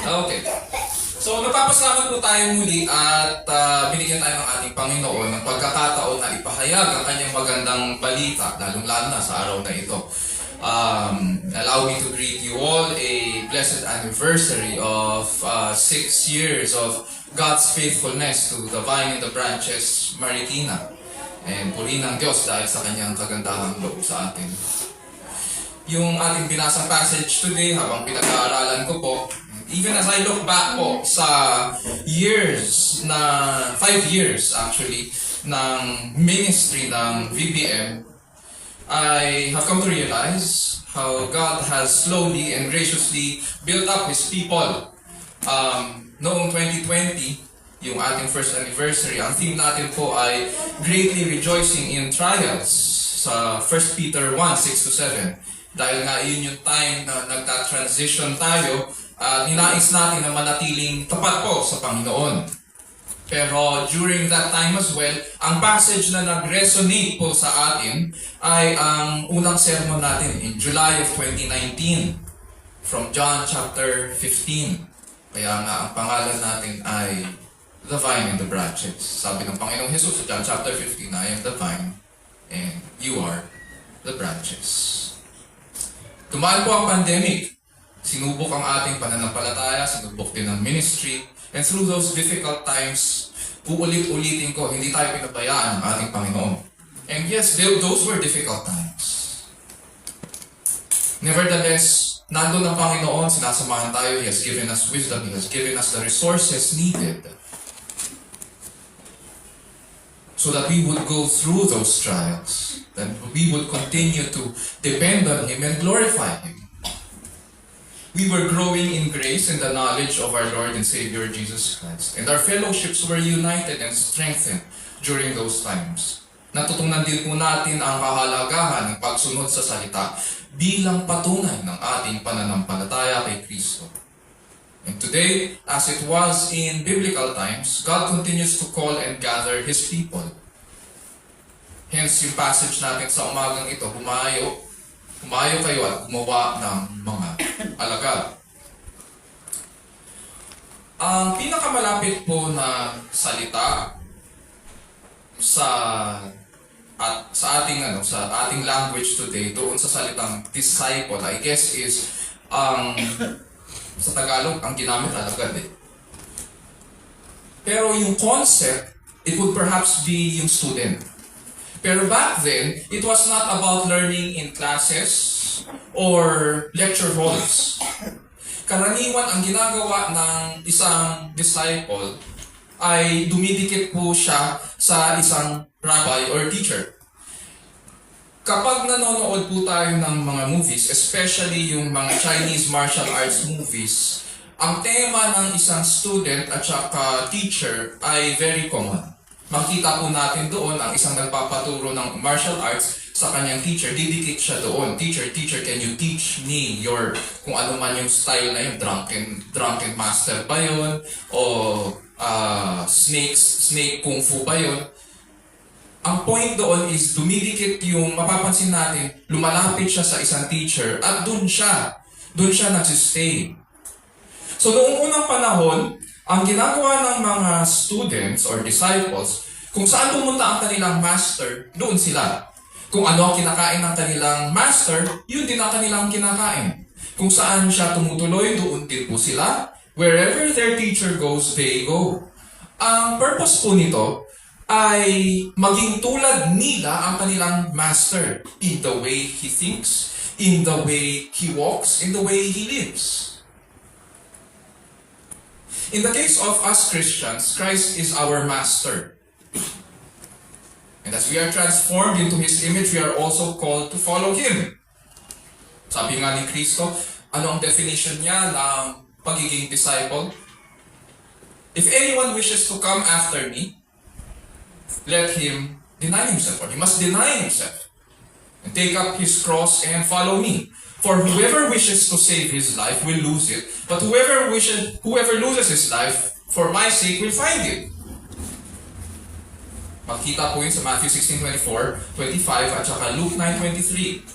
Okay. So, napapasalamat po tayo muli at binigyan tayo ng ating Panginoon ng pagkakataon na ipahayag ang kanyang magandang balita, lalong-lalo na sa araw na ito. Allow me to greet you all a blessed anniversary of 6 years of God's faithfulness to the Vine and the Branches Marikina. And purihin ng Diyos dahil sa kanyang kagandahang loob sa atin. Yung ating binasang passage today habang pinag-aaralan ko po, even as I look back po sa years na 5 years actually ng ministry ng VBM, I have come to realize how God has slowly and graciously built up His people. Noong 2020, yung ating first anniversary, ang theme natin po ay greatly rejoicing in trials sa 1 Peter 1:6-7. Dahil nga yun yung time na nagta-transition tayo, ninais natin na manatiling tapat po sa Panginoon. Pero during that time as well, ang passage na nag-resonate po sa atin ay ang unang sermon natin in July of 2019 from John chapter 15. Kaya nga ang pangalan natin ay The Vine and the Branches. Sabi ng Panginoong Jesus sa John chapter 15, I am the vine and you are the branches. Dumaan po ang pandemic. Sinubok ang ating pananampalataya, sinubok din ang ministry. And through those difficult times, uulit-ulitin ko, hindi tayo pinabayaan ng ating Panginoon. And yes, those were difficult times. Nevertheless, nandun ang Panginoon, sinasamahan tayo, He has given us wisdom, He has given us the resources needed so that we would go through those trials, that we would continue to depend on Him and glorify Him. We were growing in grace and the knowledge of our Lord and Savior Jesus Christ, and our fellowships were united and strengthened during those times. Natutunan din po natin ang kahalagahan ng pagsunod sa salita bilang patunay ng ating pananampalataya kay Kristo. And today, as it was in biblical times, God continues to call and gather His people. Hence, yung passage natin sa umagang ito, humayo kayo at gumawa ng mga alagad. Ang pinakamalapit po na salita sa ating language today, doon sa salitang disciple, I guess is sa Tagalog, ang ginamit alagad eh. Pero yung concept, it would perhaps be yung student. Pero back then, it was not about learning in classes or lecture halls. Karaniwan, ang ginagawa ng isang disciple ay dumidikit po siya sa isang rabbi or teacher. Kapag nanonood po tayo ng mga movies, especially yung mga Chinese martial arts movies, ang tema ng isang student at saka teacher ay very common. Makita po natin doon ang isang nagpapaturo ng martial arts sa kanyang teacher, didikit siya doon. Teacher, can you teach me your, kung ano man yung style na yun, drunken master ba yun? O snake kung fu ba yun? Ang point doon is dumidikit yung mapapansin natin, lumalapit siya sa isang teacher at doon siya nagsistay. So noong unang panahon, ang ginagawa ng mga students or disciples, kung saan pumunta ang kanilang master, doon sila. Kung ano ang kinakain ng kanilang master, yun din ang kanilang kinakain. Kung saan siya tumutuloy, doon din po sila. Wherever their teacher goes, they go. Ang purpose po nito ay maging tulad nila ang kanilang master in the way he thinks, in the way he walks, in the way he lives. In the case of us Christians, Christ is our master. And as we are transformed into His image, we are also called to follow Him. Sabi nga ni Kristo, ano ang definition niya ng pagiging disciple? If anyone wishes to come after me, let him deny himself, or he must deny himself and take up his cross and follow me. For whoever wishes to save his life will lose it, but whoever loses his life for my sake will find it. Makita po yun sa Matthew 16:24, 25 at saka Luke 9:23.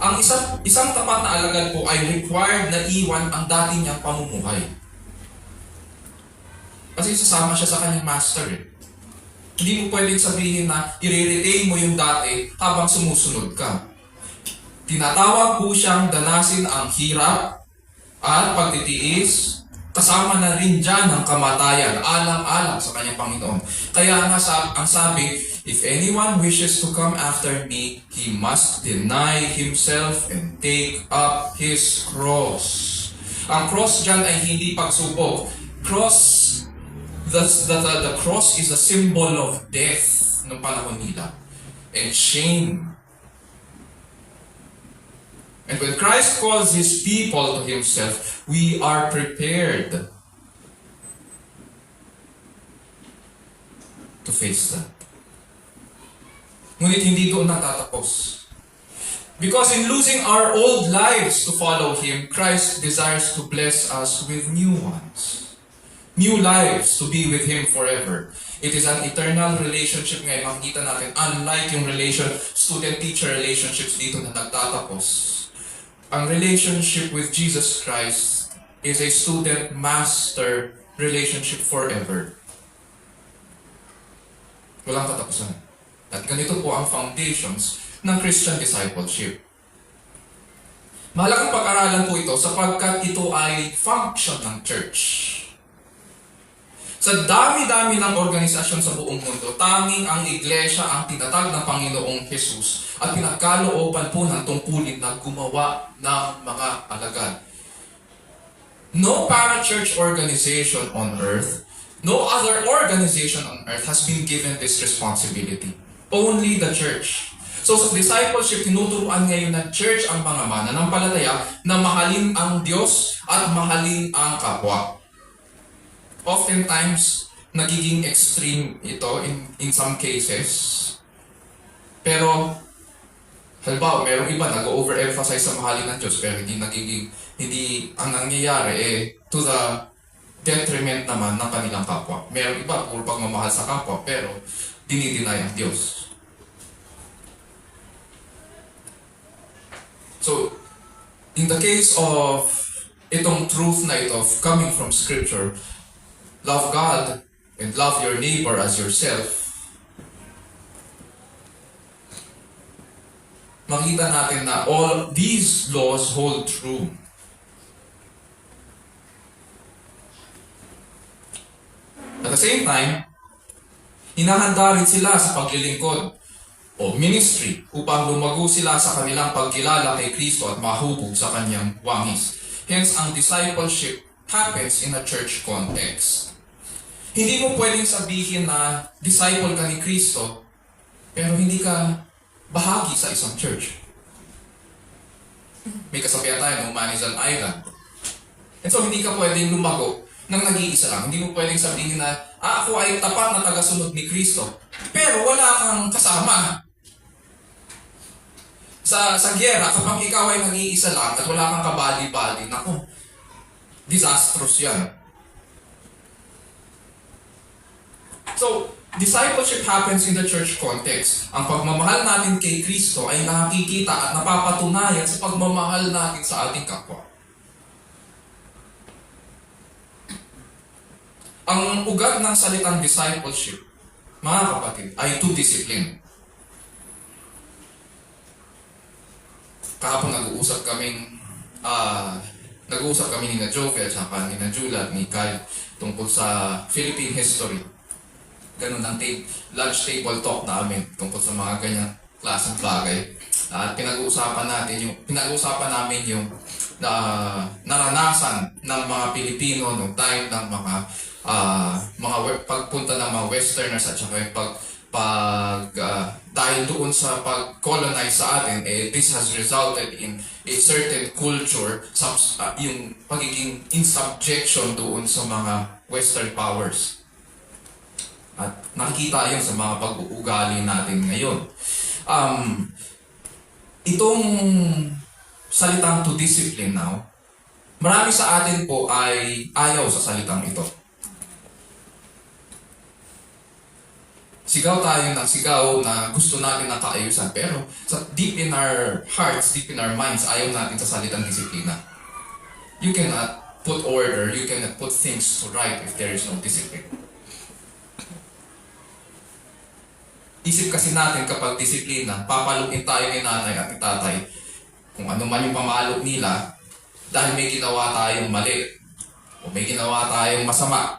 Ang isang tapat na alagad po ay required na iwan ang dati niyang pamumuhay. Kasi sasama siya sa kanyang master eh. Hindi mo pwedeng sabihin na i-retain mo yung dati habang sumusunod ka. Tinatawag po siyang danasin ang hirap at pagtitiis, kasama na rin dyan ang kamatayan, alang-alang sa kanyang Panginoon. Kaya nga ang sabi, if anyone wishes to come after me, he must deny himself and take up his cross. Ang cross dyan ay hindi pagsubok. The cross is a symbol of death ng panahon nila and shame. And when Christ calls His people to Himself, we are prepared to face that. Ngunit hindi doon natatapos. Because in losing our old lives to follow Him, Christ desires to bless us with new ones. New lives to be with Him forever. It is an eternal relationship ngayon. Makikita natin, unlike yung student-teacher relationships dito na nagtatapos. Ang relationship with Jesus Christ is a student-master relationship forever. Walang katapusan. At ganito po ang foundations ng Christian discipleship. Mahalagang pag-aralan po ito sapagkat ito ay function ng church. Sa dami-dami ng organisasyon sa buong mundo, tanging ang iglesia ang tinatag ng Panginoong Jesus at pinagkalooban po ng tungkulin na gumawa ng mga alagad. No para-church organization on earth, no other organization on earth has been given this responsibility. Only the church. So sa discipleship, tinuturuan ngayon ng church ang mga mananampalataya na mahalin ang Diyos at mahalin ang kapwa. Oftentimes, nagiging extreme ito in some cases. Pero, halimbawa, mayroong iba nag-overemphasize sa mahalin ng Diyos pero hindi ang nangyayari to the detriment naman ng kanilang kapwa. Mayroong iba, puro pagmamahal sa kapwa pero dinideny ang Diyos. So, in the case of itong truth na ito, coming from Scripture, love God and love your neighbor as yourself, makita natin na all these laws hold true. At the same time, hinahanda rin sila sa paglilingkod o ministry upang lumago sila sa kanilang pagkilala kay Kristo at mahubog sa kanyang wangis. Hence, ang discipleship happens in a church context. Hindi mo pwedeng sabihin na disciple ka ni Kristo pero hindi ka bahagi sa isang church. May kasabihan tayo, no man is an island. And so hindi ka pwedeng lumago nang nag-iisa lang. Hindi mo pwedeng sabihin na, ako ay tapat na tagasunod ni Kristo pero wala kang kasama. Sa gyera, kapag ikaw ay nag-iisa lang at wala kang kabali-bali, naku, disastrous yan. So, discipleship happens in the church context. Ang pagmamahal natin kay Kristo ay nakikita at napapatunayan sa pagmamahal natin sa ating kapwa. Ang ugat ng salitang discipleship, mga kapatid, ay to discipline. Kahapon nag-uusap kami ni na Jovel at saka ni na Jula at ni Kyle tungkol sa Philippine history. Ganun ang lunch table talk namin tungkol sa mga ganyang klaseng bagay. At pinag-uusapan namin yung naranasan ng mga Pilipino noong time ng mga pagpunta ng mga Westerners at saka dahil doon sa pag-colonize sa atin, this has resulted in a certain culture, yung pagiging in subjection doon sa mga Western powers. At nakikita yun sa mga pag-uugali natin ngayon. Itong salitang to discipline now, marami sa atin po ay ayaw sa salitang ito. Sigaw tayo ng sigaw na gusto natin na kaayusan. Pero deep in our hearts, deep in our minds, ayaw natin sa salitang disiplina. You cannot put order, you cannot put things to right if there is no discipline. Isip kasi natin kapag disiplina, papaluin tayo ni nanay at ni tatay kung ano man yung pamalo nila dahil may ginawa tayong mali o may ginawa tayong masama.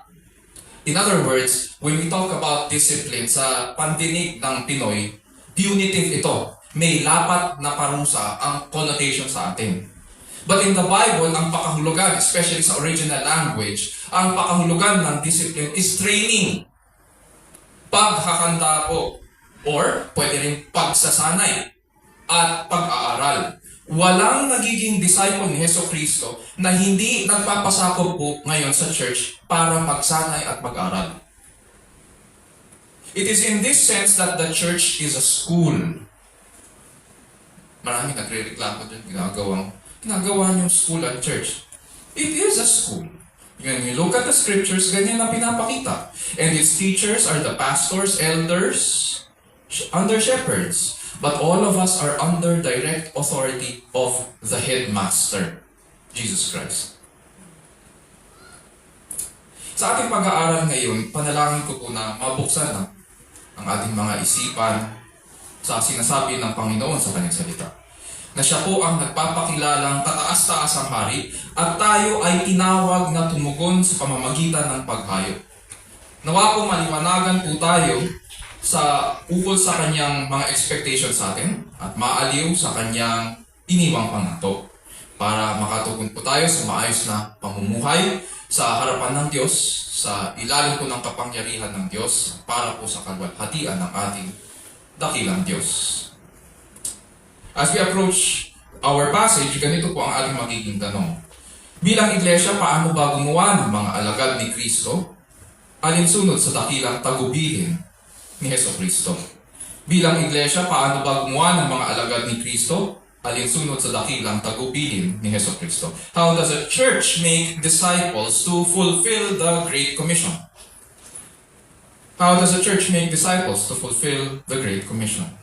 In other words, when we talk about discipline sa pandinig ng Pinoy, punitive ito. May lapat na parusa ang connotation sa atin. But in the Bible, ang pakahulugan, especially sa original language, ang pakahulugan ng discipline is training. Paghahanda po, or pwede rin pagsasanay at pag-aaral. Walang nagiging disciple ni Jesucristo na hindi nagpapasakop po ngayon sa church para magsanay at mag-aral. It is in this sense that the church is a school. Marami nagre-reklamo dyan, ginagawa niyong school at church. It is a school. When you look at the scriptures, ganyan ang pinapakita. And its teachers are the pastors, elders, under shepherds. But all of us are under direct authority of the headmaster, Jesus Christ. Sa ating pag-aaral ngayon, panalangin ko po na mabuksan na ang ating mga isipan sa sinasabi ng Panginoon sa kanyang salita. Na siya po ang nagpapakilalang kataas-taas ang hari at tayo ay tinawag na tumugon sa pamamagitan ng paghayo. Nawa po maliwanagan po tayo sa ukol sa kanyang mga expectations sa atin at maaliw sa kanyang iniwang pangako para makatugon po tayo sa maayos na pamumuhay sa harapan ng Diyos, sa ilalim po ng kapangyarihan ng Diyos para po sa kalwalhatian ng ating dakilang Diyos. As we approach our passage, ganito po ang ating magiging tanong. Bilang iglesia, paano ba gumawa ng mga alagad ni Kristo alinsunod sa dakilang tagubilin ni Jesucristo? Bilang iglesia, paano ba gumawa ng mga alagad ni Kristo alinsunod sa dakilang tagubilin ni Jesucristo? How does a church make disciples to fulfill the Great Commission? How does a church make disciples to fulfill the Great Commission?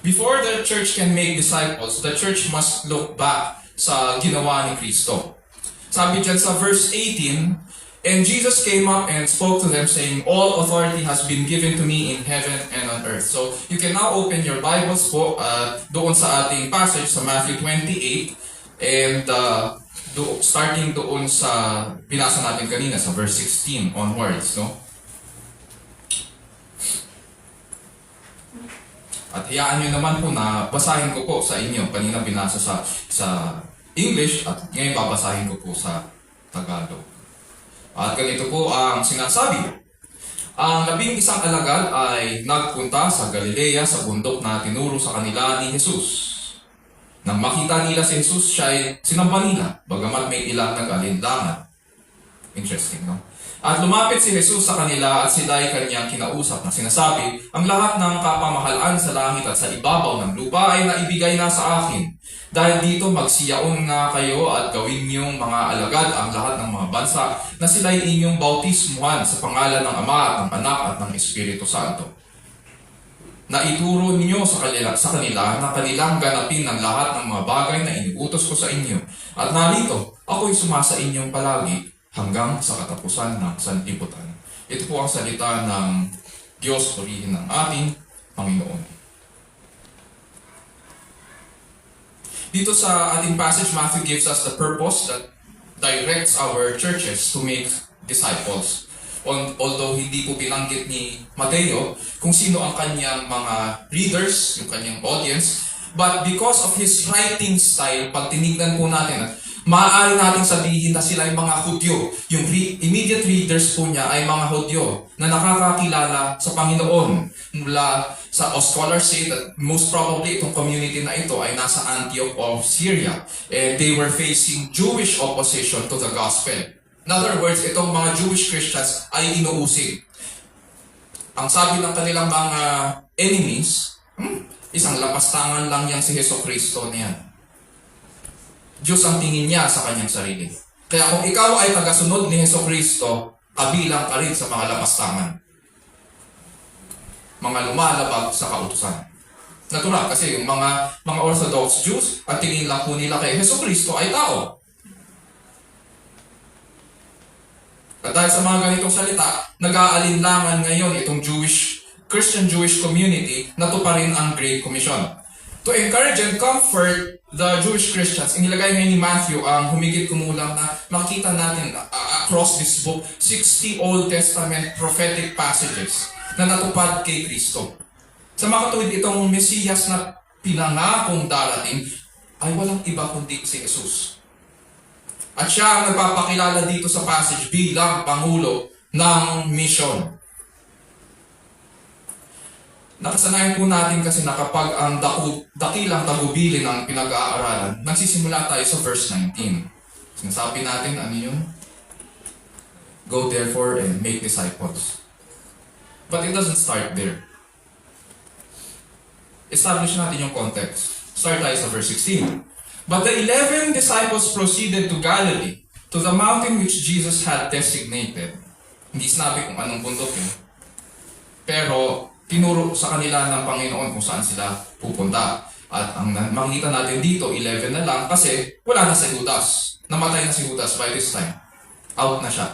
Before the church can make disciples, the church must look back sa ginawa ni Kristo. Sabi dyan sa verse 18, "And Jesus came up and spoke to them, saying, All authority has been given to me in heaven and on earth." So, you can now open your Bibles po doon sa ating passage sa Matthew 28 and starting doon sa binasa natin kanina sa verse 16 onwards, no? At hayaan nyo naman po na basahin ko po sa inyo. Kanina binasa sa English at ngayon babasahin ko po sa Tagalog. At ganito po ang sinasabi. Ang 11 alagad ay nagpunta sa Galilea sa bundok na tinuro sa kanila ni Jesus. Nang makita nila si Jesus, siya ay sinamba nila, bagamat may ilang nag-alinlangan. Interesting, no? At lumapit si Jesus sa kanila at sila ay kanyang kinausap na sinasabi, "Ang lahat ng kapamahalaan sa langit at sa ibabaw ng lupa ay naibigay na sa akin. Dahil dito magsiyaon nga kayo at gawin niyong mga alagad ang lahat ng mga bansa na sila'y inyong bautismuhan sa pangalan ng Ama at ng Anak at ng Espiritu Santo. Na ituro ninyo sa kanila na kanilang ganapin ng lahat ng mga bagay na iniutos ko sa inyo. At narito, ako'y sumasa inyong palagi hanggang sa katapusan ng sanlibutan." Ito po ang salita ng Diyos, purihin ng ating Panginoon. Dito sa ating passage, Matthew gives us the purpose that directs our churches to make disciples. Although hindi po binanggit ni Mateo kung sino ang kanyang mga readers, yung kanyang audience, but because of his writing style, pag tinignan po natin, maaari natin sabihin na sila ay mga Hudyo. Yung immediate readers po niya ay mga Hudyo na nakakakilala sa Panginoon mula sa scholars say that most probably itong community na ito ay nasa Antioch of Syria. And they were facing Jewish opposition to the gospel. In other words, itong mga Jewish Christians ay inuusig. Ang sabi ng kanilang mga enemies, isang lapastangan lang yan si Jesucristo niyan. Diyos ang tingin niya sa kanyang sarili. Kaya kung ikaw ay tagasunod ni Jesucristo, kabilang ka rin sa mga lapastangan. mga lumalabag sa kautusan. Natural kasi yung mga Orthodox Jews, at tingin lang po nila kay Jesucristo ay tao. At dahil sa mga ganitong salita, nag-aalinlangan ngayon itong Christian Jewish community na tuparin ang Great Commission. To encourage and comfort the Jewish Christians, inilagay ngayon ni Matthew ang humigit kumulang na makita natin across this book, 60 Old Testament prophetic passages na natupad kay Kristo. Sa makatuwid itong Mesiyas na pinangakong darating ay walang iba kundi si Jesus. At siya ang nagpapakilala dito sa passage bilang Pangulo ng mission. Nakasanayan po natin kasi na kapag ang dakilang tagubilin ang pinag-aaralan, nagsisimula tayo sa verse 19. Sinasabi natin, ano yun? Go therefore and make disciples. But it doesn't start there. Establish natin yung context. Start tayo sa verse 16. But the 11 disciples proceeded to Galilee, to the mountain which Jesus had designated. Hindi sinabi kung anong bundok yun. Pero, tinuro sa kanila ng Panginoon kung saan sila pupunta. At ang makikita natin dito, 11 na lang kasi wala na si Judas. Namatay na si Judas by this time. Out na siya.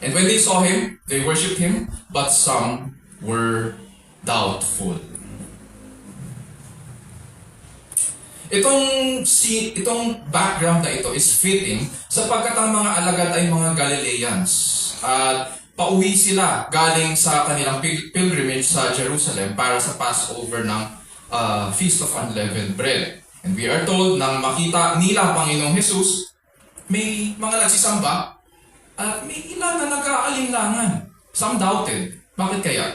And when they saw him, they worshipped him, but some were doubtful. Itong background na ito is fitting sapagkat ang mga alagad ay mga Galileans. At pauwi sila galing sa kanilang pilgrimage sa Jerusalem para sa Passover ng Feast of Unleavened Bread. And we are told nang makita nila ang Panginoong Jesus, may mga nagsisamba at may ilan na nag-aalinlangan. Some doubted. Bakit kaya?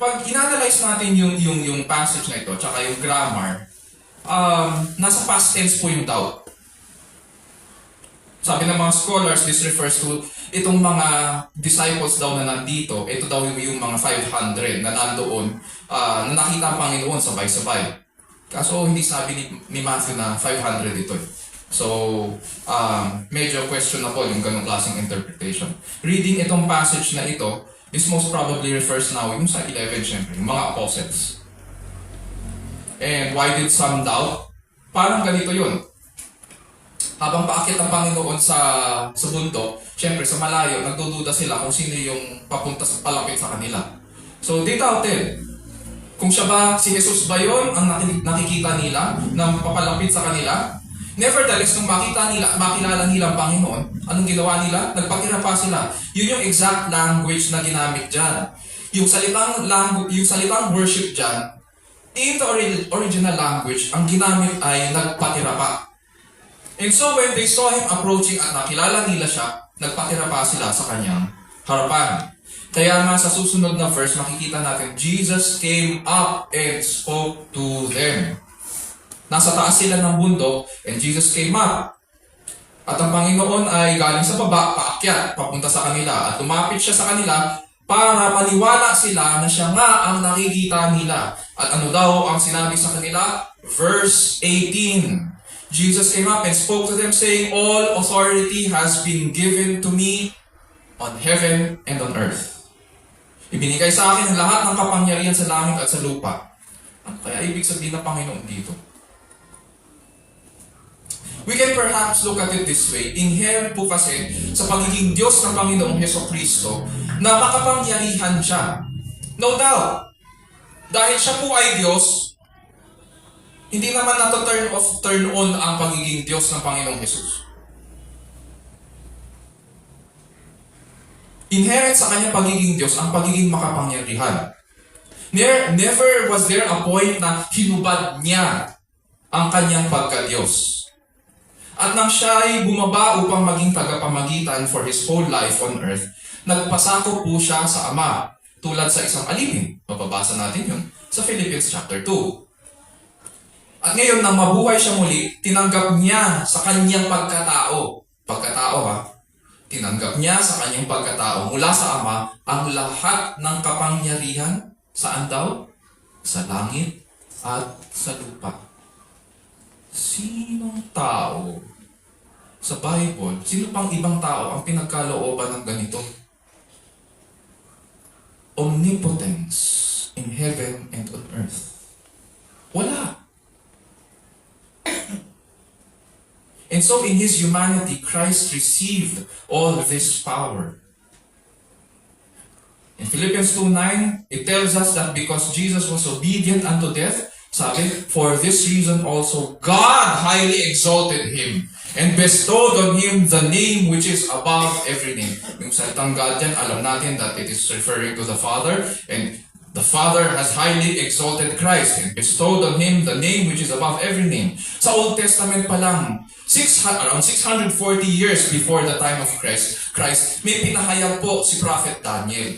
Pag inanalyze natin yung passage na ito, tsaka yung grammar, nasa past tense po yung doubt. Sabi ng mga scholars, this refers to itong mga disciples daw na nandito, ito daw yung mga 500 na nandoon, na nakita ang Panginoon sabay-sabay. Kaso hindi sabi ni Matthew na 500 ito. So, medyo questionable yung ganong klaseng interpretation. Reading itong passage na ito, this most probably refers now yung sa 11 syempre, yung mga apostles. And why did some doubt? Parang ganito yun. Habang paakyat ang Panginoon sa bundok, syempre sa malayo, nagdududa sila kung sino yung palapit sa kanila. So they doubted. Kung siya ba, si Jesus ba yun ang nakikita nila na papalapit sa kanila? Nevertheless, nung makilala nila ang Panginoon, anong ginawa nila? Nagpakira pa sila. Yun yung exact language na ginamit dyan. Yung salitang worship dyan, in the original language, ang ginamit ay nagpatira pa. And so when they saw him approaching at nakilala nila siya, nagpatira pa sila sa kanyang harapan. Kaya nga sa susunod na verse, makikita natin, Jesus came up and spoke to them. Nasa taas sila ng bundok, and Jesus came up. At ang Panginoon ay galing sa baba, paakyat, papunta sa kanila. At lumapit siya sa kanila para maniwala sila na siya nga ang nakikita nila. At ano daw ang sinabi sa kanila? Verse 18. Jesus came up and spoke to them saying, all authority has been given to me on heaven and on earth. Ibinigay sa akin ang lahat ng kapangyarihan sa langit at sa lupa. Ano kaya ibig sabihin ng Panginoon dito? We can perhaps look at it this way. Inherent po kasi sa pagiging Diyos ng Panginoong Hesukristo na makapangyarihan siya. No doubt. Dahil siya po ay Diyos, hindi naman turn on ang pagiging Diyos ng Panginoong Jesus. Inherent sa kanyang pagiging Diyos ang pagiging makapangyarihan. Never was there a point na hinubad niya ang kanyang pagka-Diyos. At nang siya ay bumaba upang maging tagapamagitan for his whole life on earth, nagpasakop po siya sa Ama, tulad sa isang alipin. Mababasa natin yun sa Philippians chapter 2. At ngayon, nang mabuhay siya muli, tinanggap niya sa kanyang pagkatao. Tinanggap niya sa kanyang pagkatao mula sa Ama ang lahat ng kapangyarihan. Saan daw? Sa langit at sa lupa. Sinong tao sa Bible, sino pang ibang tao ang pinagkalooban ng ganito? Omnipotence in heaven and on earth. Wala. And so in His humanity, Christ received all this power. In Philippians 2:9, it tells us that because Jesus was obedient unto death, sabi, for this reason also God highly exalted Him and bestowed on Him the name which is above every name. Yung salitang God dyan, alam natin that it is referring to the Father, and the Father has highly exalted Christ and bestowed on Him the name which is above every name. Sa Old Testament pa lang, around 640 years before the time of Christ, may pinahayag po si Prophet Daniel.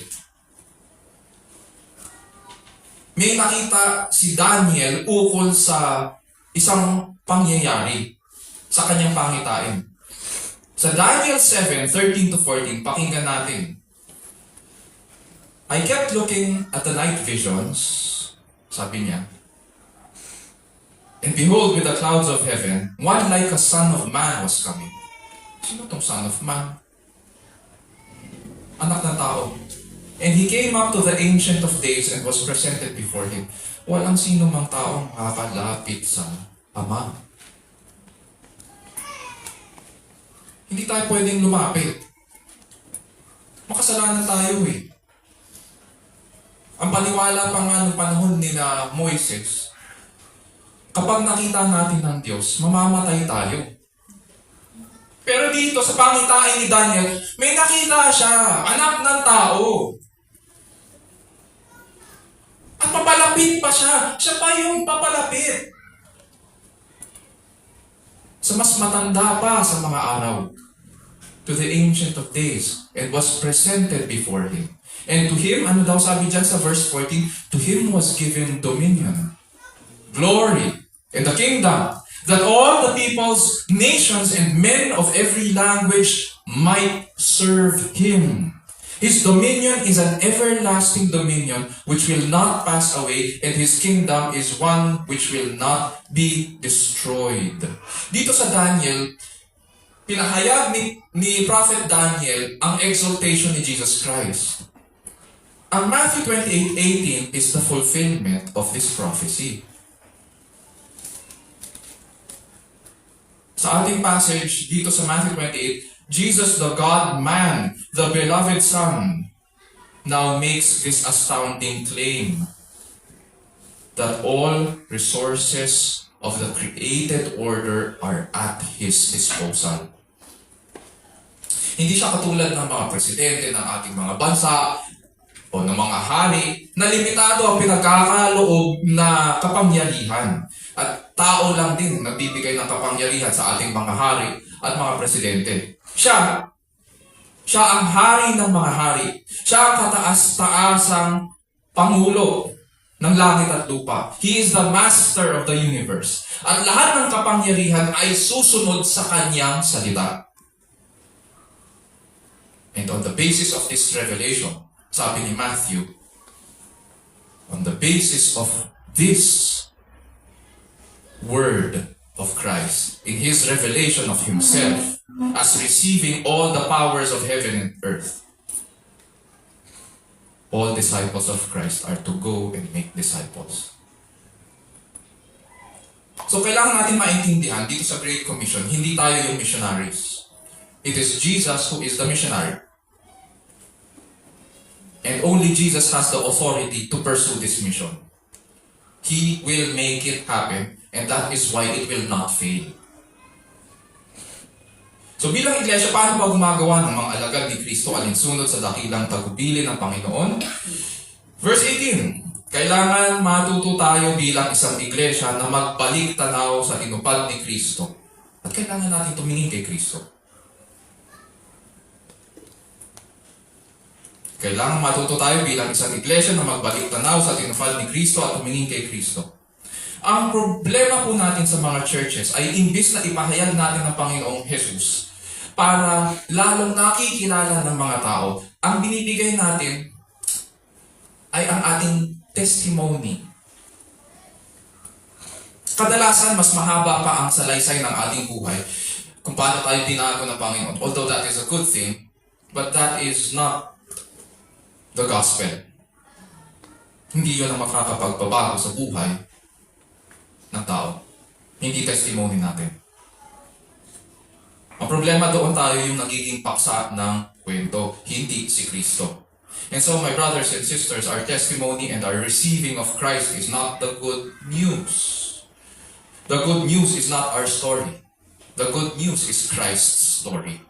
May nakita si Daniel ukol sa isang pangyayari sa kanyang pangitain. Sa Daniel 7:13-14, pakinggan natin. I kept looking at the night visions, sabi niya, and behold, with the clouds of heaven, one like a son of man was coming. Sino tong son of man? Anak ng tao. And He came up to the Ancient of Days and was presented before Him. Walang sino mang taong makakalapit sa Ama. Hindi tayo pwedeng lumapit. Makasalanan tayo eh. Ang paniwala pa nga ng panahon ni na Moises, kapag nakita natin ng Diyos, mamamatay tayo. Pero dito sa pangitain ni Daniel, may nakita siya, anak ng tao. At papalapit pa siya. Siya pa yung papalapit. Sa mas matanda pa sa mga araw, to the Ancient of Days, and was presented before Him. And to Him, ano daw sabi dyan sa verse 14, to Him was given dominion, glory, and the kingdom, that all the peoples, nations, and men of every language might serve Him. His dominion is an everlasting dominion which will not pass away, and His kingdom is one which will not be destroyed. Dito sa Daniel, pinahayag ni Prophet Daniel ang exaltation ni Jesus Christ. Ang Matthew 28:18 is the fulfillment of this prophecy. Sa ating passage dito sa Matthew 28, Jesus, the God-man, the beloved Son, now makes this astounding claim that all resources of the created order are at His disposal. Hindi siya katulad ng mga presidente ng ating mga bansa o ng mga hari na limitado ang pinagkakaloob na kapangyarihan. At tao lang din nagbibigay ng kapangyarihan sa ating mga hari at mga presidente. Siya ang hari ng mga hari. Siya ang kataas-taasang pangulo ng langit at lupa. He is the master of the universe. At lahat ng kapangyarihan ay susunod sa kanyang salita. And on the basis of this revelation, sabi ni Matthew, on the basis of this word of Christ, in His revelation of Himself, as receiving all the powers of heaven and earth, all disciples of Christ are to go and make disciples. So kailangan natin maintindihan dito sa Great Commission, hindi tayo yung missionaries. It is Jesus who is the missionary. And only Jesus has the authority to pursue this mission. He will make it happen, and that is why it will not fail. So bilang iglesia, paano ba gumagawa ng mga alagad ni Kristo alinsunod sa dakilang tagubilin ng Panginoon? Verse 18, kailangan matuto tayo bilang isang iglesia na magbalik tanaw sa tinupad ni Kristo. At kailangan natin tumingin kay Kristo. Kailangan matuto tayo bilang isang iglesia na magbalik tanaw sa tinupad ni Kristo at tumingin kay Kristo. Ang problema po natin sa mga churches ay imbis na ipahayag natin ang Panginoong Jesus para lalong nakikilala ng mga tao, ang binibigay natin ay ang ating testimony. Kadalasan, mas mahaba pa ang salaysay ng ating buhay kung paano tayo tinago ng Panginoon. Although that is a good thing, but that is not the gospel. Hindi yun ang makakapagpabago sa buhay ng tao. Hindi testimony natin. Ang problema doon tayo yung nagiging paksa ng kwento, hindi si Kristo. And so, my brothers and sisters, our testimony and our receiving of Christ is not the good news. The good news is not our story. The good news is Christ's story.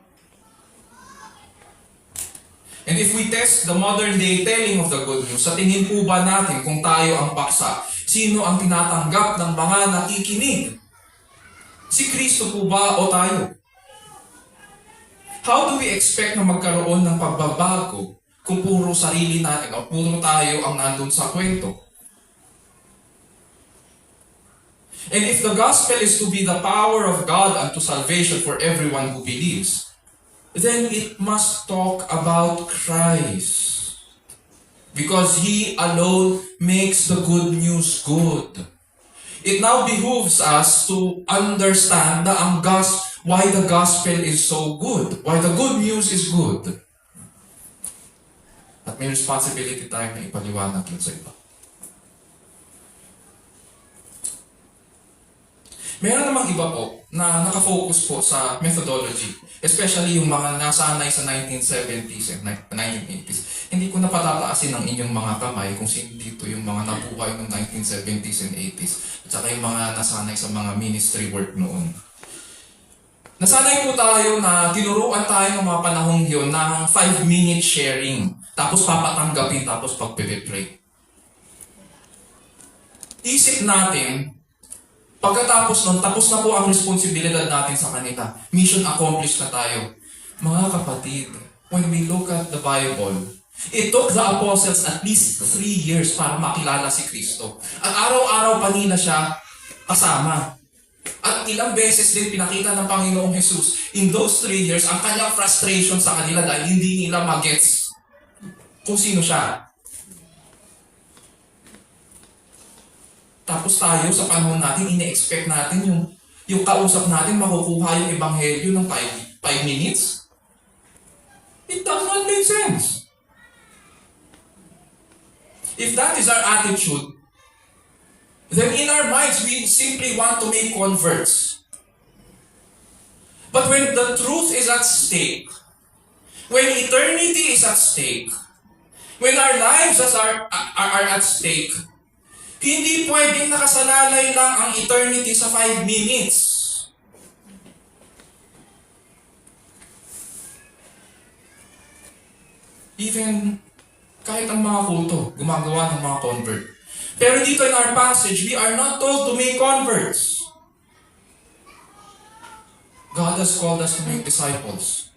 And if we test the modern day telling of the good news, sa tingin po ba natin kung tayo ang paksa, sino ang tinatanggap ng mga nakikinig? Si Kristo po ba o tayo? How do we expect na magkaroon ng pagbabago kung puro sarili natin o puro tayo ang nandun sa kwento? And if the gospel is to be the power of God unto salvation for everyone who believes, then it must talk about Christ. Because He alone makes the good news good. It now behooves us to understand why the gospel is so good. Why the good news is good. At may responsibility tayo na ipaliwanag yun sa iba. Meron namang iba po na nakafocus po sa methodology. Especially yung mga nasanay sa 1970s and 1980s. Hindi ko na patataasin ang inyong mga kamay kung sino dito yung mga nabuhay ng 1970s and 80s. At saka yung mga nasanay sa mga ministry work noon. Nasanay po tayo na tinuruan tayo ng mga panahong yun ng 5-minute sharing. Tapos papatanggapin, tapos pagpipipray. Isip natin, pagkatapos nun, tapos na po ang responsibilidad natin sa kanila. Mission accomplished na tayo. Mga kapatid, when we look at the Bible, it took the apostles at least 3 years para makilala si Kristo. At araw-araw pa nila siya kasama. At ilang beses din pinakita ng Panginoong Jesus in those 3 years ang kanyang frustration sa kanila dahil hindi nila magets kung sino siya. Tapos tayo sa panahon natin, ine-expect natin yung kausap natin makukuha yung ebanghelyo ng 5 minutes. It does not make sense. If that is our attitude, then in our minds, we simply want to make converts. But when the truth is at stake, when eternity is at stake, when our lives are at stake, hindi pwedeng nakasalalay lang ang eternity sa 5 minutes. Even kahit ang mga kulto, gumagawa ng mga convert. Pero dito in our passage, we are not told to make converts. God has called us to make disciples.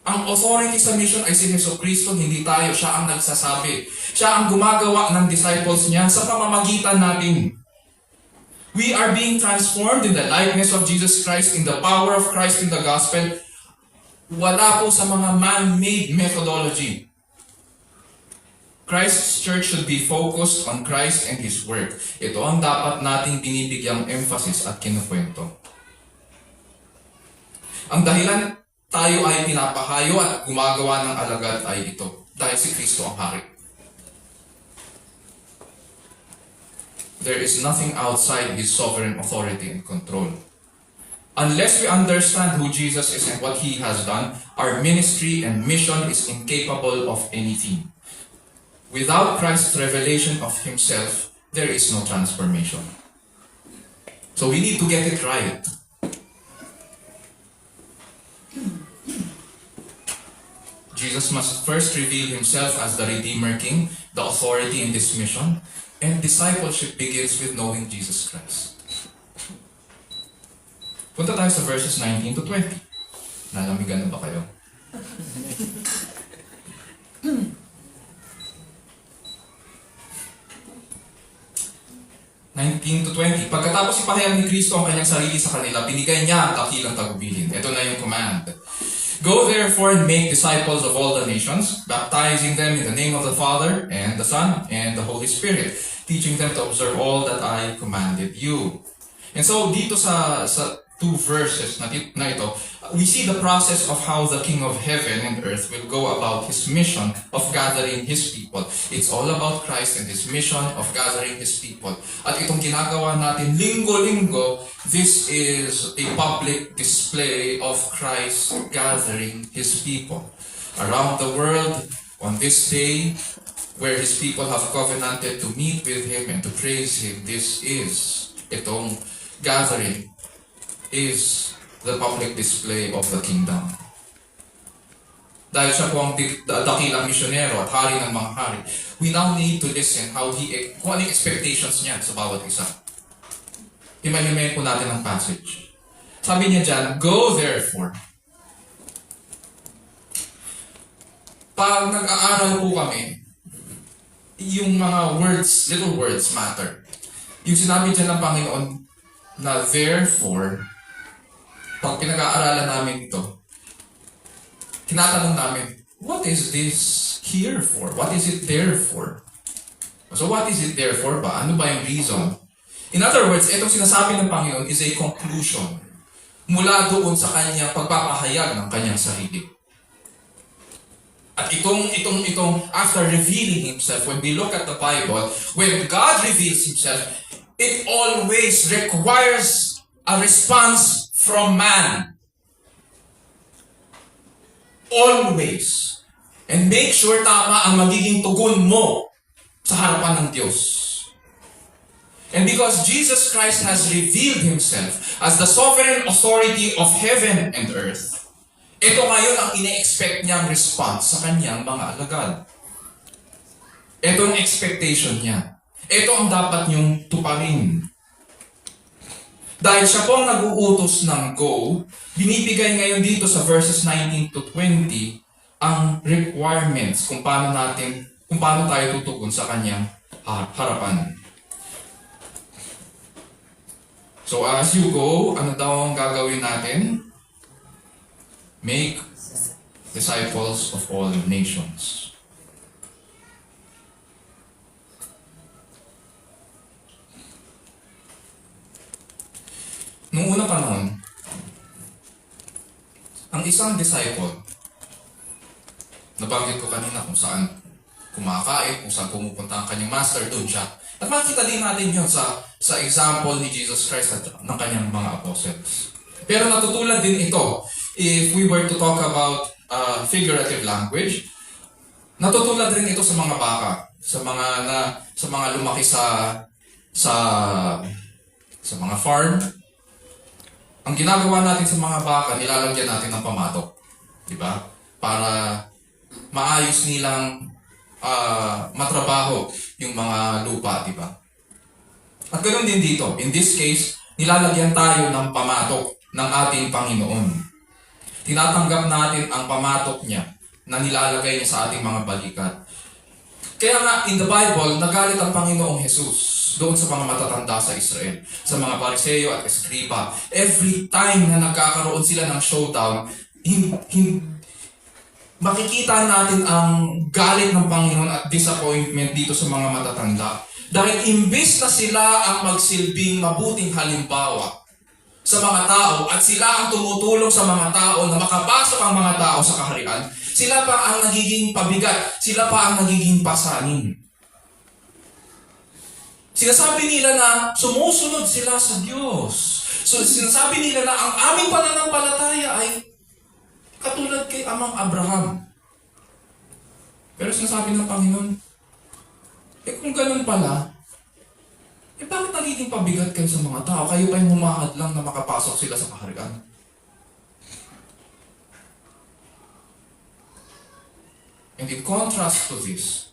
Ang authority sa mission ay si Jesucristo, hindi tayo. Siya ang nagsasabi. Siya ang gumagawa ng disciples niya sa pamamagitan natin. We are being transformed in the likeness of Jesus Christ, in the power of Christ in the gospel. Wala po sa mga man-made methodology. Christ's church should be focused on Christ and His work. Ito ang dapat nating binibigyang emphasis at kinukwento. Ang dahilan tayo ay pinapahayo at gumagawa ng alagad ay ito. Dahil si Kristo ang hari. There is nothing outside His sovereign authority and control. Unless we understand who Jesus is and what He has done, our ministry and mission is incapable of anything. Without Christ's revelation of Himself, there is no transformation. So we need to get it right. Jesus must first reveal Himself as the Redeemer King, the authority in this mission, and discipleship begins with knowing Jesus Christ. Punta tayo sa verses 19 to 20. Nalamigan na ba kayo? to 20. Pagkatapos ipahayag ni Kristo ang kanyang sarili sa kanila, binigay niya ang dakilang tagubilin. Ito na yung command. Go therefore and make disciples of all the nations, baptizing them in the name of the Father, and the Son, and the Holy Spirit, teaching them to observe all that I commanded you. And so, dito sa two verses na ito, we see the process of how the King of Heaven and Earth will go about His mission of gathering His people. It's all about Christ and His mission of gathering His people. At itong ginagawa natin linggo-linggo, this is a public display of Christ gathering His people. Around the world, on this day, where His people have covenanted to meet with Him and to praise Him, itong gathering is the public display of the kingdom. Dahil siya po ang dakilang misyonero at hari ng mga hari, we now need to listen kung ano yung expectations niya sa bawat isa. Himay-himayin po natin ang passage. Sabi niya dyan, go therefore. Pag nag-aaral po kami, yung mga words, little words matter. Yung sinabi dyan ng Panginoon na therefore, pag pinag-aaralan namin ito, tinatanong namin, what is this here for? What is it there for? So what is it there for ba? Ano ba yung reason? In other words, itong sinasabi ng Panginoon is a conclusion mula doon sa kanyang pagpapahayag ng kanyang sarili. At itong after revealing Himself, when we look at the Bible, when God reveals Himself, it always requires a response from man. Always. And make sure tama ang magiging tugon mo sa harapan ng Diyos. And because Jesus Christ has revealed Himself as the sovereign authority of heaven and earth, ito ngayon ang ine-expect niyang response sa kanyang mga alagad. Ito ang expectation niya. Ito ang dapat niyong tuparin. Dahil siya po ang nag-uutos ng go, binibigay ngayon dito sa verses 19 to 20 ang requirements kung paano tayo tutugon sa kanyang harapan. So as you go, ano daw ang gagawin natin? Make disciples of all nations. Noong unang panahon, ang isang disciple, nabanggit ko kanina kung saan kumakain, kung saan pumupunta ang kanyang master, doon siya. At makikita din natin yun sa example ni Jesus Christ at ng kanyang mga apostles. Pero natutulad din ito, if we were to talk about figurative language, natutulad rin ito sa mga baka, sa mga lumaki sa mga farm. Ang ginagawa natin sa mga baka, nilalagyan natin ng pamatok, di ba? Para maayos nilang matrabaho yung mga lupa, di ba? At ganoon din dito. In this case, nilalagyan tayo ng pamatok ng ating Panginoon. Tinatanggap natin ang pamatok niya na nilalagay niya sa ating mga balikat. Kaya nga, in the Bible, nagalit ang Panginoong Jesus doon sa mga matatanda sa Israel, sa mga Pariseo at Eskriba. Every time na nagkakaroon sila ng showdown, makikita natin ang galit ng Panginoon at disappointment dito sa mga matatanda. Dahil imbis na sila ang magsilbing mabuting halimbawa sa mga tao at sila ang tumutulong sa mga tao na makapasok ang mga tao sa kaharian, sila pa ang nagiging pabigat, sila pa ang nagiging pasanin. Sinasabi nila na sumusunod sila sa Diyos. So, sinasabi nila na ang aming pananampalataya ay katulad kay Amang Abraham. Pero sinasabi ng Panginoon, kung ganun pala, bakit nagiging pabigat kayo sa mga tao? Kayo pa yung humahad lang na makapasok sila sa kaharian. And in contrast to this,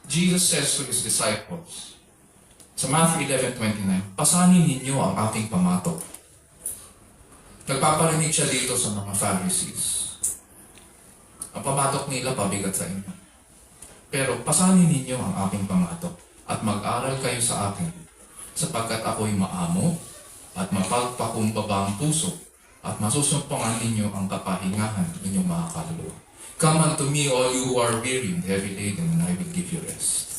Jesus says to His disciples, sa Matthew 11:29, pasanin ninyo ang aking pamatok. Nagpaparinig siya dito sa mga Pharisees. Ang pamatok nila pabigat sa inyo. Pero pasanin ninyo ang aking pamatok at mag-aral kayo sa akin, sapagkat ako'y maamo at mapagpakumbaba ang puso at masusumpungan ninyo ang kapahingahan inyong mga kaluluwa. Come unto me, all you who are weary and heavy laden, and I will give you rest.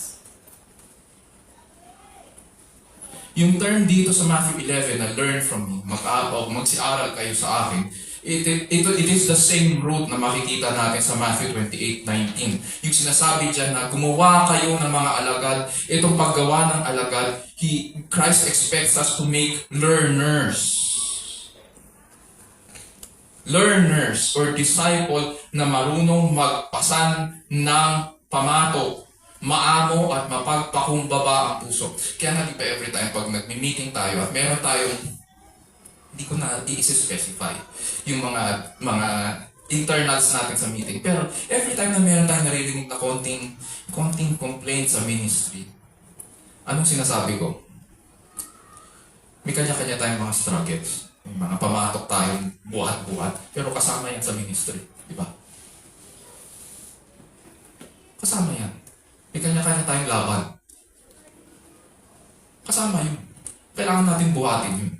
Yung term dito sa Matthew 11 na learn from me, magsiaral kayo sa akin, it is the same root na makikita natin sa Matthew 28:19. Yung sinasabi dyan na gumawa kayo ng mga alagad, itong paggawa ng alagad, Christ expects us to make learners. Learners or disciple na marunong magpasan ng pamatok, maamo at mapagpakumbaba ang puso. Kaya nga di ba every time pag nag-meeting tayo at meron tayong, hindi ko na i-specify yung mga internals natin sa meeting. Pero every time na meron tayong naririnig na konting complaint sa ministry, anong sinasabi ko? May kanya-kanya tayong mga struggles. May mga pamatok tayong buhat-buhat. Pero kasama yan sa ministry. Di ba? Kasama yan. May kanya-kanya tayong laban. Kasama yun. Kailangan natin buhatin yun.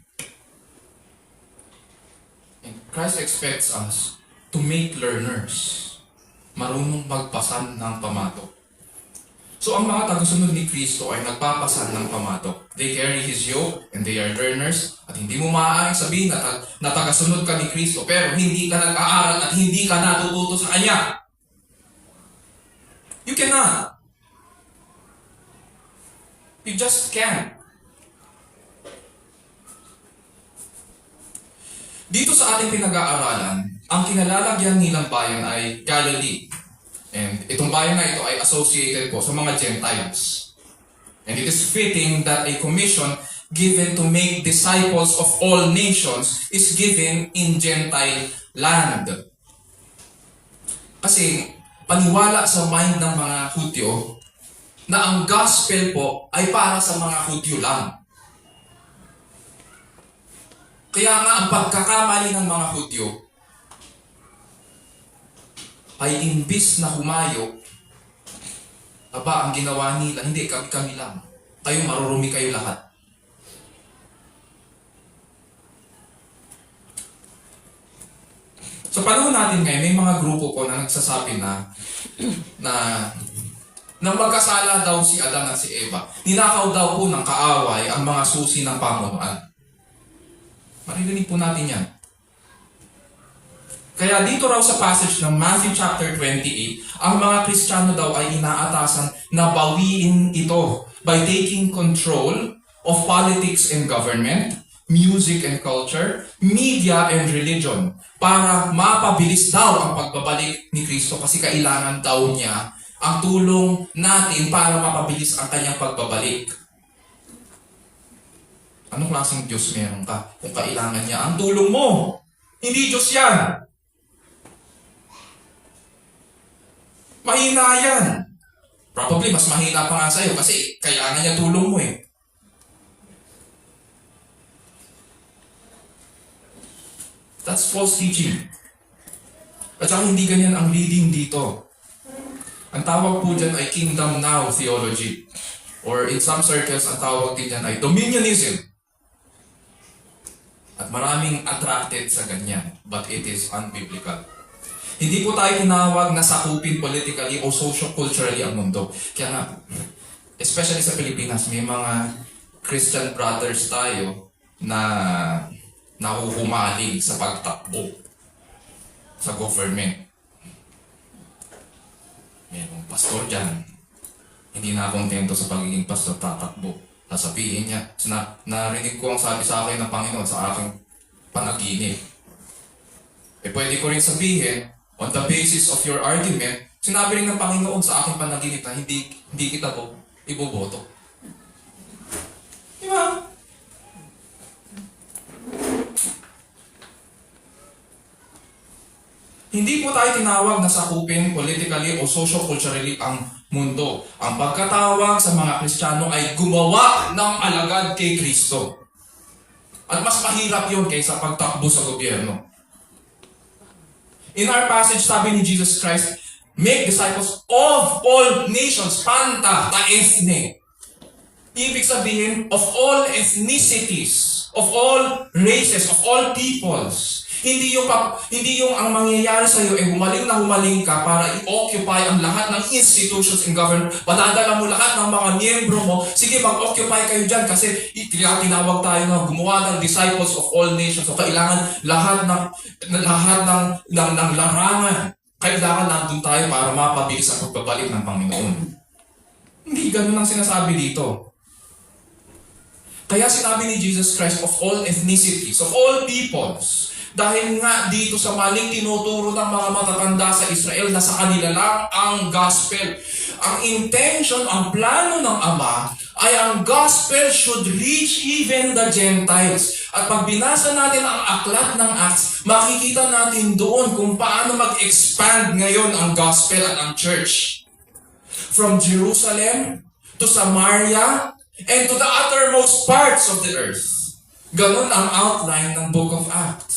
And Christ expects us to make learners. Marunong magpasan ng pamatok. So ang mga tagasunod ni Kristo ay nagpapasan ng pamatok. They carry His yoke and they are learners. At hindi mo maaaring sabihin na tagasunod ka ni Kristo pero hindi ka nag-aaral at hindi ka natututo sa Kanya. You cannot. You just can't. Dito sa ating pinag-aaralan, ang kinalalagyan nilang bayan ay Galilee. And itong bayan na ito ay associated po sa mga Gentiles. And it is fitting that a commission given to make disciples of all nations is given in Gentile land. Kasi paniwala sa mind ng mga Hudyo na ang gospel po ay para sa mga Hudyo lang. Kaya nga ang pagkakamali ng mga Hudyo ay imbis na humayo, ang ginawa nila, hindi, kami lang. Kayo marurumi kayo lahat. Sa panahon natin ngayon, may mga grupo po na nagsasabi na nang magkasala daw si Adan at si Eva, ninakaw daw po ng kaaway ang mga susi ng pamunuan. Maririnig po natin yan. Kaya dito raw sa passage ng Matthew chapter 28, ang mga Kristiyano daw ay inaatasan na bawiin ito by taking control of politics and government, music and culture, media and religion, para mapabilis daw ang pagbabalik ni Kristo kasi kailangan daw niya ang tulong natin para mapabilis ang kanyang pagbabalik. Anong klaseng Diyos meron ka kung kailangan niya ang tulong mo? Hindi Diyos yan! Mahina yan. Probably mas mahina pa nga sa'yo kasi kailangan niya tulong mo eh. That's false teaching. At saka hindi ganyan ang reading dito. Ang tawag po dyan ay Kingdom Now theology. Or in some circles, ang tawag din dyan ay dominionism. At maraming attracted sa ganyan. But it is unbiblical. Hindi po tayo tinawag na sakupin politically o socio-culturally ang mundo. Kaya nga, especially sa Pilipinas, may mga Christian brothers tayo na nahuhumaling sa pagtakbo sa government. Mayroong pastor dyan. Hindi na kontento sa pagiging pastor, tatakbo. Sasabihin niya, narinig ko ang sabi sa akin ng Panginoon sa aking panaginip. Pwede ko rin sabihin, on the basis of your argument, sinabi rin ng Panginoon sa aking panaginip na hindi kita po iboboto. Di ba? Hindi po tayo tinawag na sakupin politically o socio-culturally ang mundo. Ang pagkatawag sa mga Kristiyano ay gumawa ng alagad kay Kristo. At mas mahirap yun kaysa pagtakbo sa gobyerno. In our passage, sabi ni Jesus Christ, make disciples of all nations, panta, taesne. Ibig sabihin, of all ethnicities, of all races, of all peoples. Hindi yung ang mangyayari sa iyo humaling na humaling ka para i-occupy ang lahat ng institutions in government. Padadala mo lahat ng mga miyembro mo. Sige, mag-occupy kayo dyan kasi tinawag tayo na gumawa ng disciples of all nations. So kailangan lahat ng larangan. Kailangan nandun tayo para mapabilis ang pagbabalik ng Panginoon. Hindi ganun ang sinasabi dito. Kaya sinabi ni Jesus Christ of all ethnicities, of all peoples. Dahil nga dito sa maling tinuturo ng mga matatanda sa Israel na sa kanila lang ang gospel. Ang intention, ang plano ng Ama ay ang gospel should reach even the Gentiles. At pag binasa natin ang aklat ng Acts, makikita natin doon kung paano mag-expand ngayon ang gospel at ang church. From Jerusalem to Samaria and to the uttermost parts of the earth. Ganon ang outline ng Book of Acts.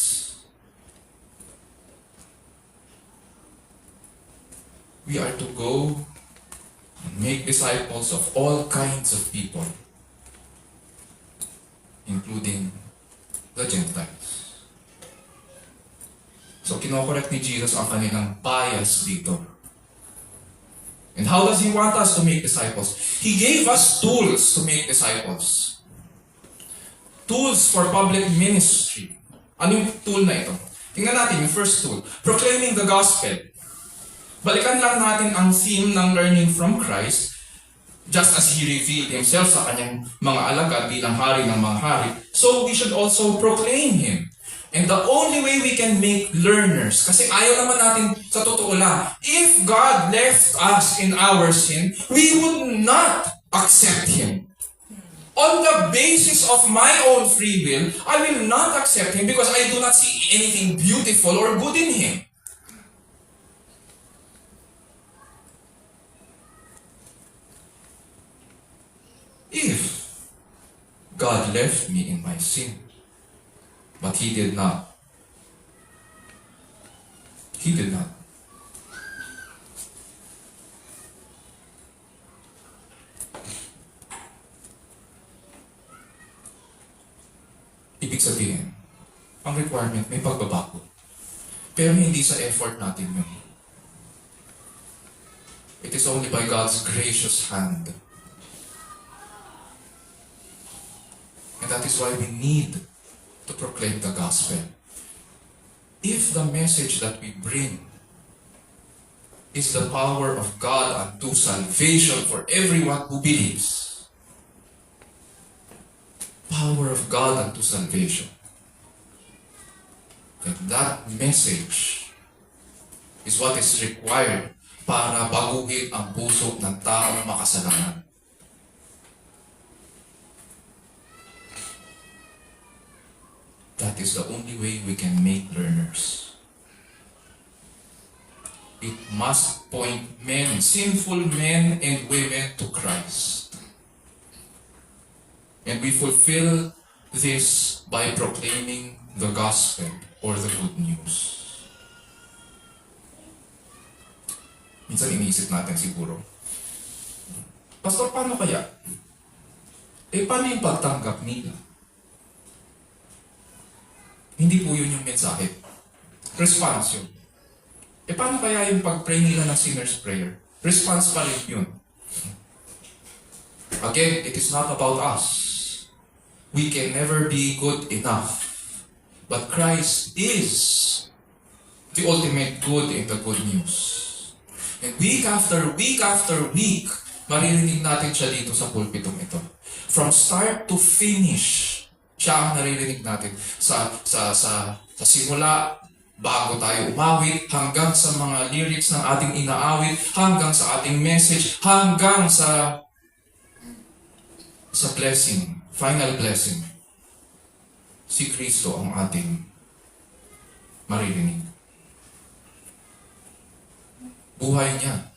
We are to go and make disciples of all kinds of people, including the Gentiles. So, kinokorek ni Jesus ang kanilang bias dito. And how does He want us to make disciples? He gave us tools to make disciples. Tools for public ministry. Ano yung tool na ito? Tingnan natin yung first tool. Proclaiming the gospel. Balikan lang natin ang theme ng learning from Christ, just as He revealed Himself sa kanyang mga alagad bilang hari ng mga hari. So we should also proclaim Him. And the only way we can make learners, kasi ayaw naman natin sa totoo lang, if God left us in our sin, we would not accept Him. On the basis of my own free will, I will not accept Him because I do not see anything beautiful or good in Him. If God left me in my sin, but He did not. He did not. Ibig sabihin, ang requirement may pagbabago. Pero hindi sa effort natin yun. It is only by God's gracious hand. And that is why we need to proclaim the gospel. If the message that we bring is the power of God unto salvation for everyone who believes, power of God unto salvation, then that message is what is required para baguhin ang puso ng taong makasalanan. That is the only way we can make learners. It must point men, sinful men and women to Christ. And we fulfill this by proclaiming the gospel or the good news. Minsan iniisip natin siguro, Pastor, paano kaya? Paano yung pagtanggap nila? Hindi po yun yung mensahe. Response yun. Paano kaya yung pag-pray nila ng sinner's prayer? Response pa rin yun. Again, it is not about us. We can never be good enough. But Christ is the ultimate good in the good news. And week after week, maririnig natin siya dito sa pulpitong ito. From start to finish, siya ang naririnig natin sa simula, bago tayo umawit, hanggang sa mga lyrics ng ating inaawit, hanggang sa ating message, hanggang sa blessing, final blessing. Si Kristo ang ating maririnig. Buhay niya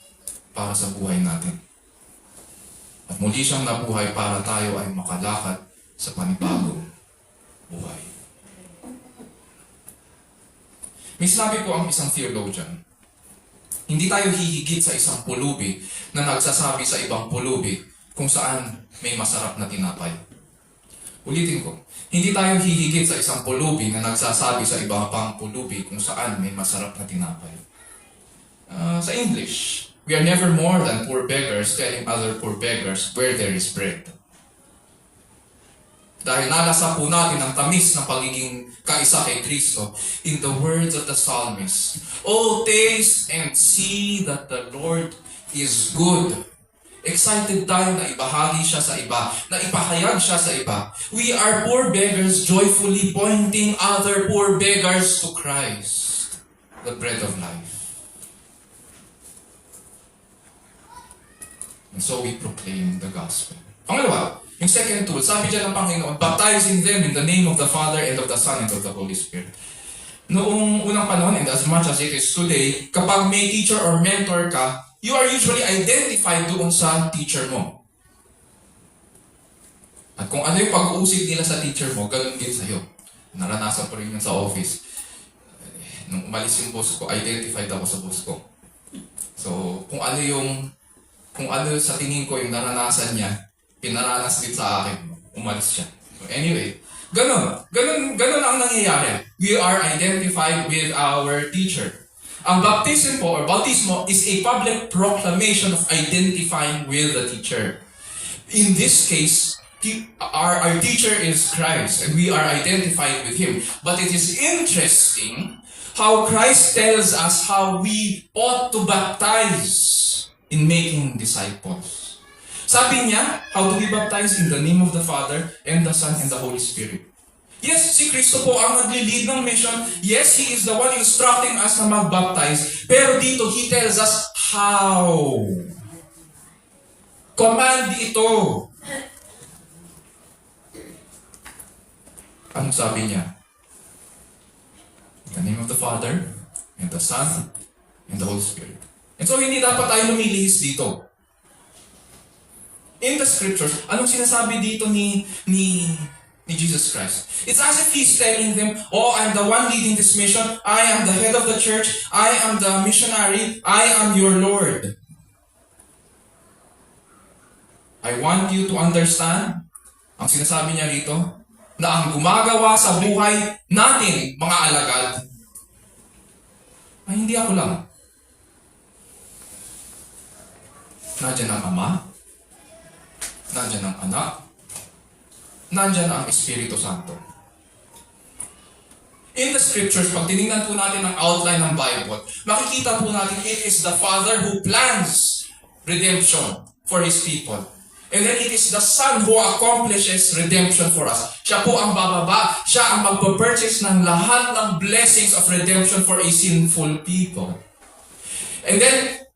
para sa buhay natin. At muli siyang nabuhay para tayo ay makalakad sa panibagong buhay. May sinabi po ang isang theologian, hindi tayo hihigit sa isang pulubi na nagsasabi sa ibang pulubi kung saan may masarap na tinapay. Ulitin ko, hindi tayo hihigit sa isang pulubi na nagsasabi sa iba pang pulubi kung saan may masarap na tinapay. Sa English, we are never more than poor beggars telling other poor beggars where there is bread. Dahil nalasa po natin ang tamis ng pagiging kaisa kay Kristo in the words of the psalmist. Oh, taste and see that the Lord is good. Excited tayo na ibahagi siya sa iba, na ipahayag siya sa iba. We are poor beggars joyfully pointing other poor beggars to Christ, the bread of life. And so we proclaim the gospel. Pangalawa, yung second tool, sabi dyan ng Panginoon, baptizing them in the name of the Father and of the Son and of the Holy Spirit. Noong unang panahon, and as much as it is today, kapag may teacher or mentor ka, you are usually identified doon sa teacher mo. At kung ano yung pag-uusig nila sa teacher mo, ganun din sa'yo. Naranasan ko rin yun sa office. Nung umalis yung boss ko, identified ako sa boss ko. So, kung ano sa tingin ko yung naranasan niya, pinaranas din sa akin. Umalis siya. So anyway, ganun ang nangyayari. We are identified with our teacher. Ang baptism po, or bautismo, is a public proclamation of identifying with the teacher. In this case, our teacher is Christ, and we are identified with Him. But it is interesting how Christ tells us how we ought to baptize in making disciples. Sabi niya, how do we baptize? In the name of the Father, and the Son, and the Holy Spirit. Yes, si Kristo po ang nagli-lead ng mission. Yes, He is the one instructing us na mag-baptize. Pero dito, He tells us how. Command ito. Ano sabi niya? In the name of the Father, and the Son, and the Holy Spirit. And so, hindi dapat tayo lumilihis dito. In the scriptures, anong sinasabi dito ni Jesus Christ? It's as if He's telling them, oh, I'm the one leading this mission. I am the head of the church. I am the missionary. I am your Lord. I want you to understand, ang sinasabi niya rito, na ang gumagawa sa buhay natin, mga alagad, ay hindi ako lang. Nandiyan ang Ama, nandiyan ang Anak, nandiyan ang Espiritu Santo. In the scriptures, pag tinignan po natin ang outline ng Bible, makikita po natin it is the Father who plans redemption for His people. And then it is the Son who accomplishes redemption for us. Siya po ang bababa, siya ang magpapurchase ng lahat ng blessings of redemption for a sinful people. And then,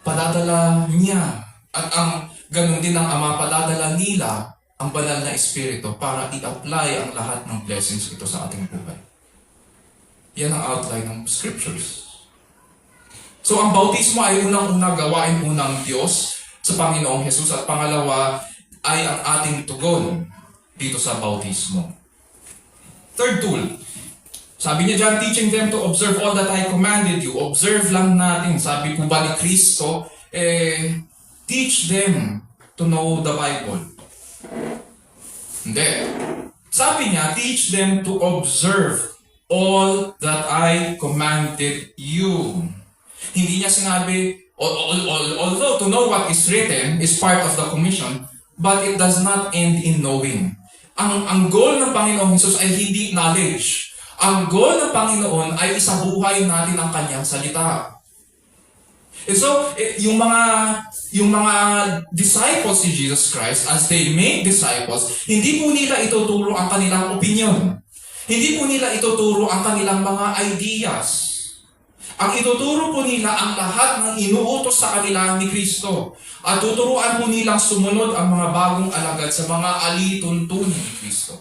padadala niya. At ang ganun din ng Ama, padadala nila ang banal na Espiritu para i-apply ang lahat ng blessings ito sa ating buhay. Yan ang outline ng scriptures. So ang bautismo ay unang-una gawain ng Diyos sa Panginoong Jesus at pangalawa ay ang ating tugon dito sa bautismo. Third tool. Sabi niya dyan, teaching them to observe all that I commanded you. Observe lang natin. Sabi po ba ni Kristo, teach them to know the Bible. Hindi. Sabi niya, teach them to observe all that I commanded you. Hindi niya sinabi, although to know what is written is part of the commission, but it does not end in knowing. Ang goal ng Panginoong Hesus ay hindi knowledge. Ang goal ng Panginoon ay isabuhay natin ang Kanyang salita. And so, yung mga disciples ni Jesus Christ, as they make disciples, hindi po nila ituturo ang kanilang opinion. Hindi po nila ituturo ang kanilang mga ideas. Ang ituturo po nila ang lahat ng inuutos sa kanila ni Kristo. At tuturuan po nilang sumunod ang mga bagong alagad sa mga alituntunin ni Kristo.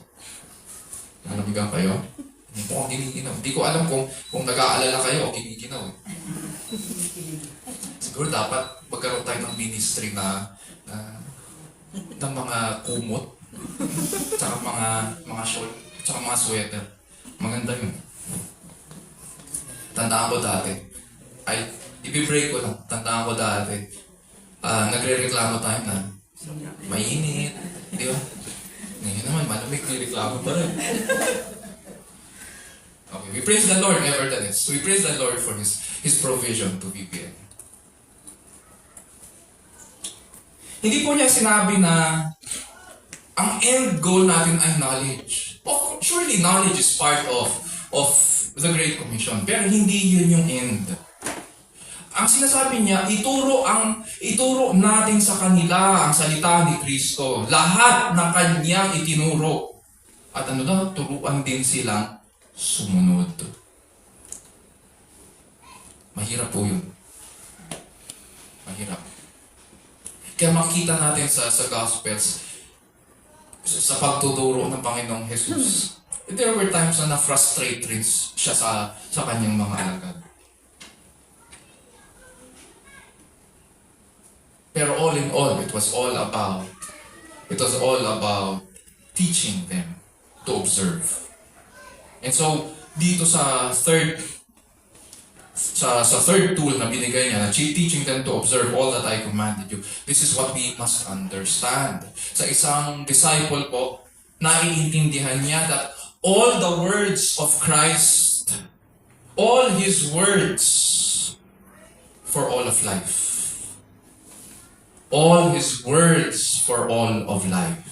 Nalamigan kayo? Hindi po akong giniginaw. Hindi ko alam kung nag-aalala kayo o giniginaw. Siguro dapat magkaroon tayo ng ministry ng mga kumot, tsaka mga short, tsaka mga sweater. Maganda yun. Tandaan ko dati. I-break ko lang. Tandaan ko dati. Nagre-reklamo tayo na mainit. Di ba? Ngayon naman, malamig, may reklamo pa rin. Okay, we praise the Lord, nevertheless. We praise the Lord for His provision to VPN. Hindi po niya sinabi na ang end goal natin ay knowledge. Oh, surely knowledge is part of the Great Commission, pero hindi yun yung end. Ang sinasabi niya, ituro natin sa kanila ang salita ni Kristo. Lahat ng kanyang itinuro. At ano daw, turuan din silang sumunod. Mahirap po yun. Mahirap. Kaya makita natin sa Gospels, sa pagtuturo ng Panginoong Jesus, there were times na na-frustrate rin siya sa kanyang mga alagad. Pero all in all, it was all about teaching them to observe. And so, dito sa third tool na binigay niya, na teaching them to observe all that I commanded you, this is what we must understand. Sa isang disciple po, naiintindihan niya that all the words of Christ, all His words for all of life. All His words for all of life.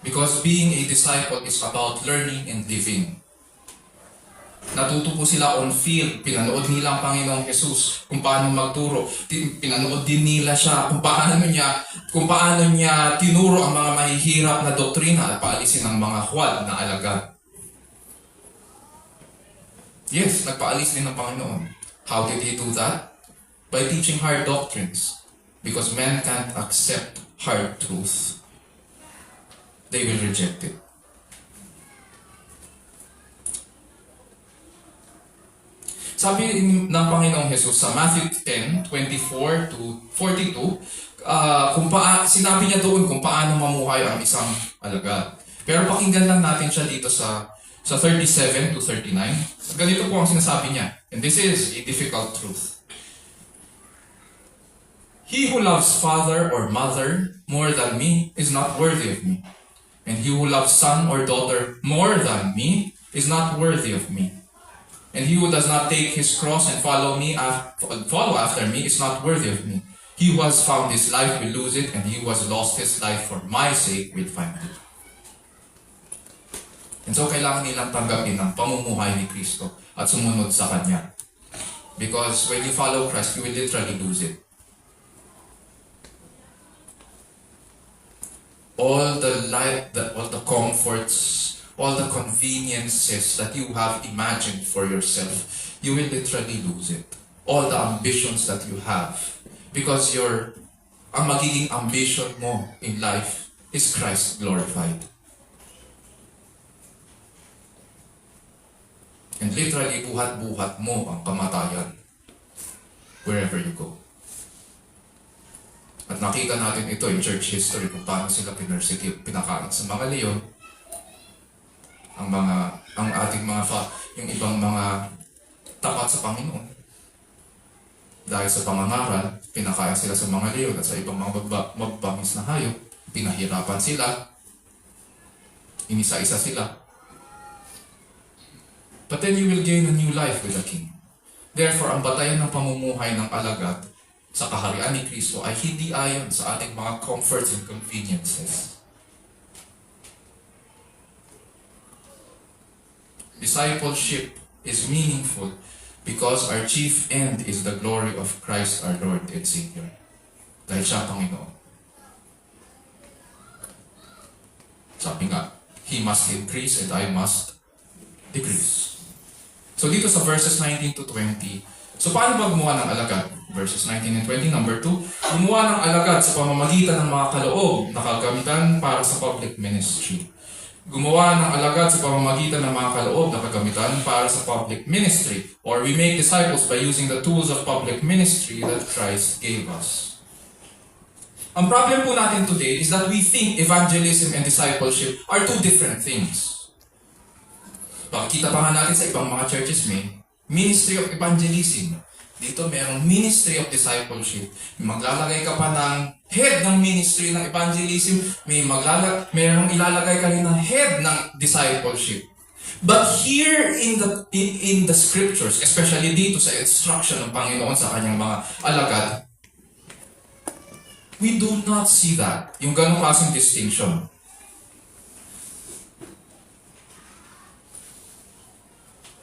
Because being a disciple is about learning and living. Natuto po sila on field. Pinanood nila ang Panginoong Jesus kung paano magturo. Pinanood din nila siya kung paano niya tinuro ang mga mahihirap na doktrina at paalisin ang mga huwad na alagad. Yes, nagpaalis din ng Panginoon. How did He do that? By teaching hard doctrines. Because men can't accept hard truth. They will reject it. Sabi ng Panginoong Jesus sa Matthew 10:24 to 42, sinabi niya doon kung paano mamuhay ang isang alagad. Pero pakinggan lang natin siya dito sa 37 to 39. Ganito po ang sinasabi niya. And this is a difficult truth. He who loves father or mother more than me is not worthy of me. And he who loves son or daughter more than me is not worthy of me. And he who does not take his cross and follow after me is not worthy of me. He who has found his life will lose it, and he who has lost his life for my sake will find it. And so kailangan nilang tanggapin ang pamumuhay ni Kristo at sumunod sa Kanya. Because when you follow Christ, you will literally lose it. All the comforts, all the conveniences that you have imagined for yourself, you will literally lose it. All the ambitions that you have. Because ang magiging ambition mo in life is Christ glorified. And literally, buhat-buhat mo ang kamatayan wherever you go. At nakita natin ito in church history kung paano sila pinakalat sa mga leon. Yung ibang mga tapat sa Panginoon. Dahil sa pangangaral, pinakain sila sa mga leon at sa ibang mga magbangis na hayop. Pinahirapan sila. Inisa-isa sila. But then you will gain a new life with the King. Therefore, ang batayan ng pamumuhay ng alagad sa kaharian ni Kristo ay hindi ayon sa ating mga comforts and conveniences. Discipleship is meaningful because our chief end is the glory of Christ our Lord and Savior. Dahil siya Panginoon. Sabi nga, He must increase and I must decrease. So dito sa verses 19 to 20, so paano ba gumawa ng alagad? Verses 19 and 20, number 2, gumawa ng alagad sa pamamagitan ng mga kaloob na kagamitan para sa public ministry. Gumawa ng alagad sa pamamagitan ng mga kaloob na kagamitan para sa public ministry. Or we make disciples by using the tools of public ministry that Christ gave us. Ang problem po natin today is that we think evangelism and discipleship are two different things. Pakita pa nga natin sa ibang mga churches may ministry of evangelism. Dito merong ministry of discipleship. Maglalagay ka pa ng head ng ministry ng evangelism, merong ilalagay ka rin ng head ng discipleship. But here in the scriptures, especially dito sa instruction ng Panginoon sa kanyang mga alagad, we do not see that. Yung ganong klaseng distinction.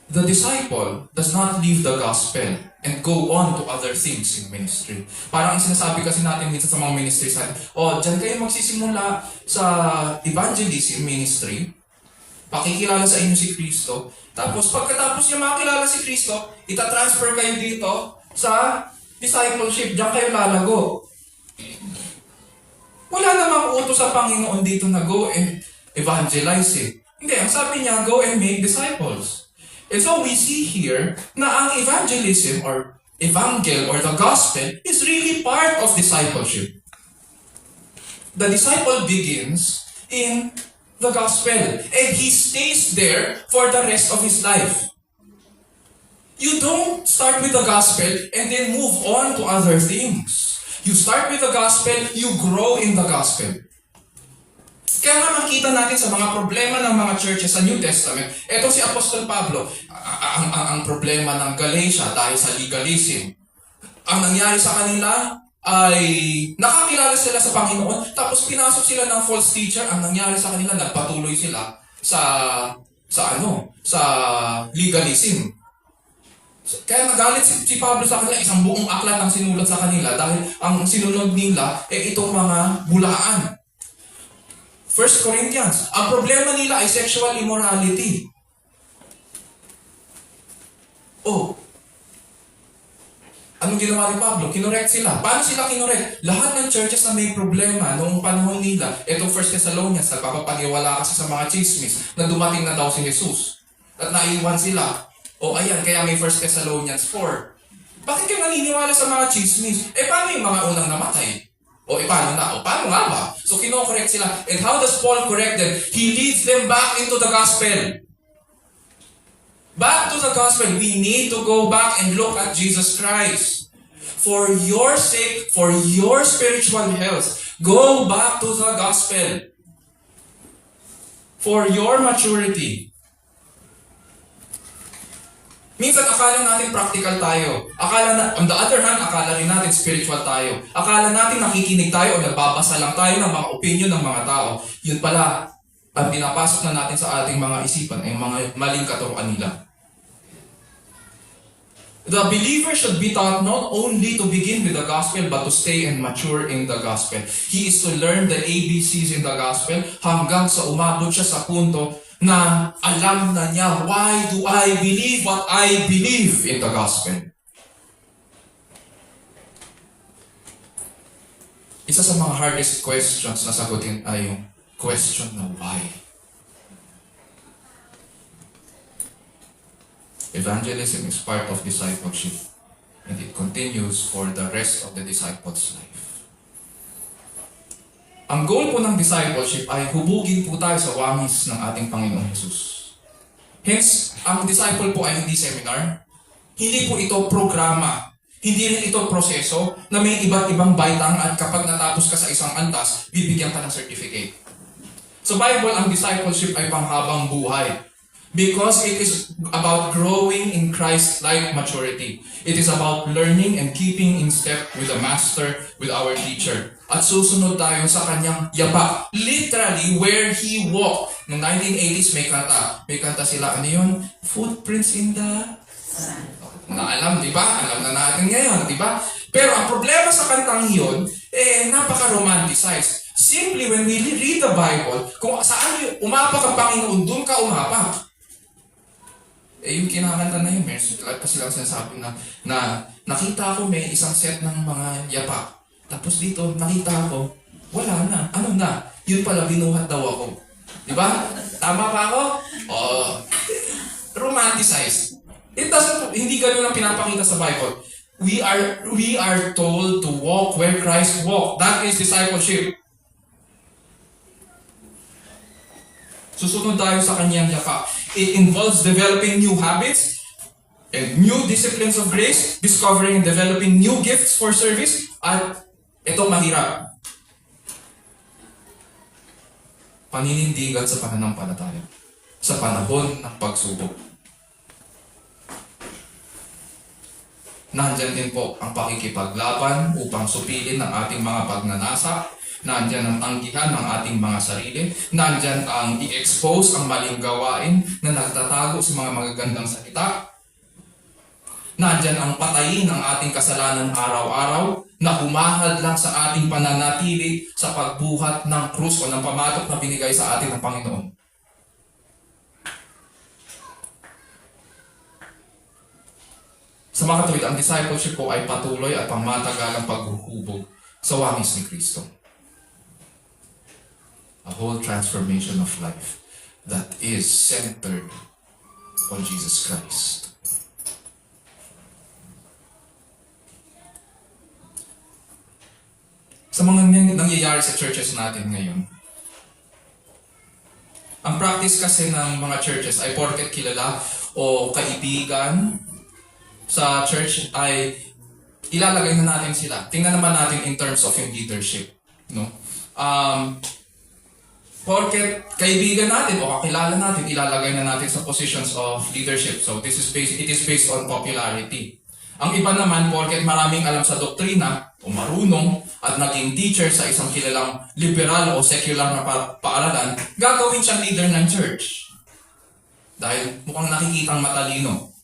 The disciple does not leave the gospel and go on to other things in ministry. Parang ang sinasabi kasi natin dito sa mga ministry sa atin, dyan kayo magsisimula sa evangelism ministry, pakikilala sa inyo si Kristo, tapos pagkatapos niya makilala si Kristo, itatransfer kayo dito sa discipleship, dyan kayo lalago. Wala namang utos sa Panginoon dito na go and evangelize it. Hindi, ang sabi niya, go and make disciples. And so we see here na ang evangelism or evangel or the gospel is really part of discipleship. The disciple begins in the gospel and he stays there for the rest of his life. You don't start with the gospel and then move on to other things. You start with the gospel, you grow in the gospel. Kaya nga makita natin sa mga problema ng mga churches sa New Testament, eto si Apostol Pablo, ang problema ng Galatia dahil sa legalism. Ang nangyari sa kanila ay nakakilala sila sa Panginoon, tapos pinasok sila ng false teacher. Ang nangyari sa kanila, nagpatuloy sila sa legalism. Kaya nagalit si Pablo sa kanila, isang buong aklat ang sinulat sa kanila dahil ang sinunod nila itong mga bulaan. 1 Corinthians, ang problema nila ay sexual immorality. Anong ginawa ni Pablo? Kinorekt sila. Paano sila kinorekt? Lahat ng churches na may problema noong panahon nila, itong 1 Thessalonians, nagpapapaniwala kasi sa mga chismis na dumating na daw si Jesus. At naiwan sila. Ayan, kaya may 1 Thessalonians 4. Bakit kayo naniniwala sa mga chismis? Paano yung mga unang namatay? Paano na? Paano nga ba? So, kino-correct sila. And how does Paul correct them? He leads them back into the gospel. Back to the gospel. We need to go back and look at Jesus Christ. For your sake, for your spiritual health, go back to the gospel. For your maturity. Minsan akala natin practical tayo. On the other hand, akala rin natin spiritual tayo. Akala natin nakikinig tayo o nagbabasa lang tayo ng mga opinion ng mga tao. Yun pala, ang pinapasok na natin sa ating mga isipan ay mga maling katuruan nila. The believer should be taught not only to begin with the gospel but to stay and mature in the gospel. He is to learn the ABCs in the gospel hanggang sa umabot siya sa punto na alam na niya, why do I believe what I believe in the gospel? Isa sa mga hardest questions na sagutin ay yung question na why. Evangelism is part of discipleship and it continues for the rest of the disciples' life. Ang goal po ng discipleship ay hubugin po tayo sa wangis ng ating Panginoong Jesus. Hence, ang disciple po ay hindi seminar, hindi po ito programa, hindi rin ito proseso na may iba't ibang baitang at kapag natapos ka sa isang antas, bibigyan ka ng certificate. Sa Bible, ang discipleship ay panghabang buhay because it is about growing in Christ-like maturity. It is about learning and keeping in step with the Master, with our teacher. At susunod tayo sa kanyang yaba. Literally, where he walked. Noong 1980s, may kanta sila. Ano yun? Footprints in the... Alam, di ba? Alam na natin ngayon, di ba? Pero ang problema sa kantang yun, napaka-romanticized. Simply, when we read the Bible, kung saan umapak ang Panginoon, doon ka umapak. Yung kinakanta na yun, kasi lang sinasabi na nakita ko may isang set ng mga yapa. Tapos dito, nakita ko, wala na. Ano na? Yun pala, binuhat daw ako. Di ba? Tama pa ako? Romanticized. Hindi ganun ang pinapakita sa Bible. We are told to walk where Christ walked. That is discipleship. Susunod tayo sa kanyang yapa. It involves developing new habits. And new disciplines of grace, discovering and developing new gifts for service, at itong mahirap, paninindigan sa pananampalataya, sa panahon ng pagsubok. Nandyan din po ang pakikipaglaban upang supilin ang ating mga pagnanasa. Nandyan ang tanggihan ng ating mga sarili. Nandyan ang i-expose ang maling gawain na nagtatago sa mga magagandang salita. Nandyan ang patayin ang ating kasalanan araw-araw na humahad lang sa ating pananatili sa pagbuhat ng krus o ng pamatok na binigay sa atin ng Panginoon. Sa mga katuwid, ang discipleship po ay patuloy at pangmatagalang paghuhubog sa wangis ni Kristo. A whole transformation of life that is centered on Jesus Christ. Sa mga nangyayari sa churches natin ngayon, ang practice kasi ng mga churches ay porket kilala o kaibigan sa church ay ilalagay na natin sila. Tingnan naman natin in terms of yung leadership. No? Porket kaibigan natin o kakilala natin, ilalagay na natin sa positions of leadership. So it is based on popularity. Ang iba naman, porket maraming alam sa doktrina o marunong at naging teacher sa isang kilalang liberal o secular na paaralan, gagawin siyang leader ng church. Dahil mukhang nakikitang matalino.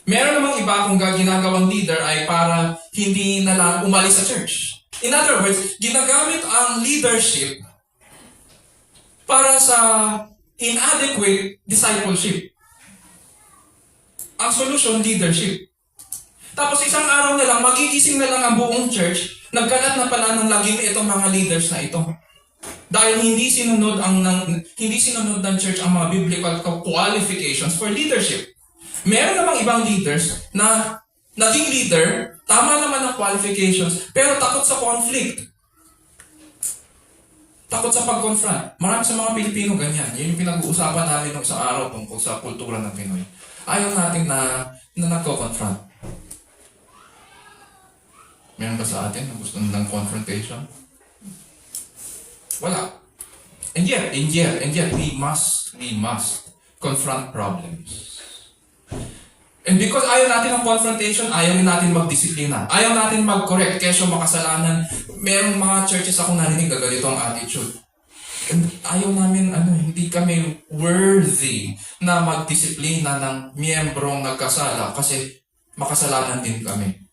Meron namang iba kung ginagawang leader ay para hindi na lang umalis sa church. In other words, ginagamit ang leadership para sa inadequate discipleship. Ang solution, leadership. Tapos isang araw na lang, magigising na lang ang buong church, nagkalat na pala ng lagim itong mga leaders na ito. Dahil hindi sinunod ng church ang mga biblical qualifications for leadership. Meron namang ibang leaders na naging leader, tama naman ang qualifications, pero takot sa conflict. Takot sa pag-confront. Marami sa mga Pilipino ganyan. Yun yung pinag-uusapan namin ng isang araw tungkol sa kultura ng Pinoy. Ayaw natin na nagko-confront. Meron ba sa atin na gusto ng confrontation? Wala. And yet, we must confront problems. And because ayaw natin ng confrontation, ayaw natin magdisiplina. Ayaw natin mag-correct, kesyo makasalanan. Merong mga churches ako narinig na ganito ang attitude. And ayaw namin, hindi kami worthy na magdisiplina ng miyembrong nagkasala kasi makasalanan din kami.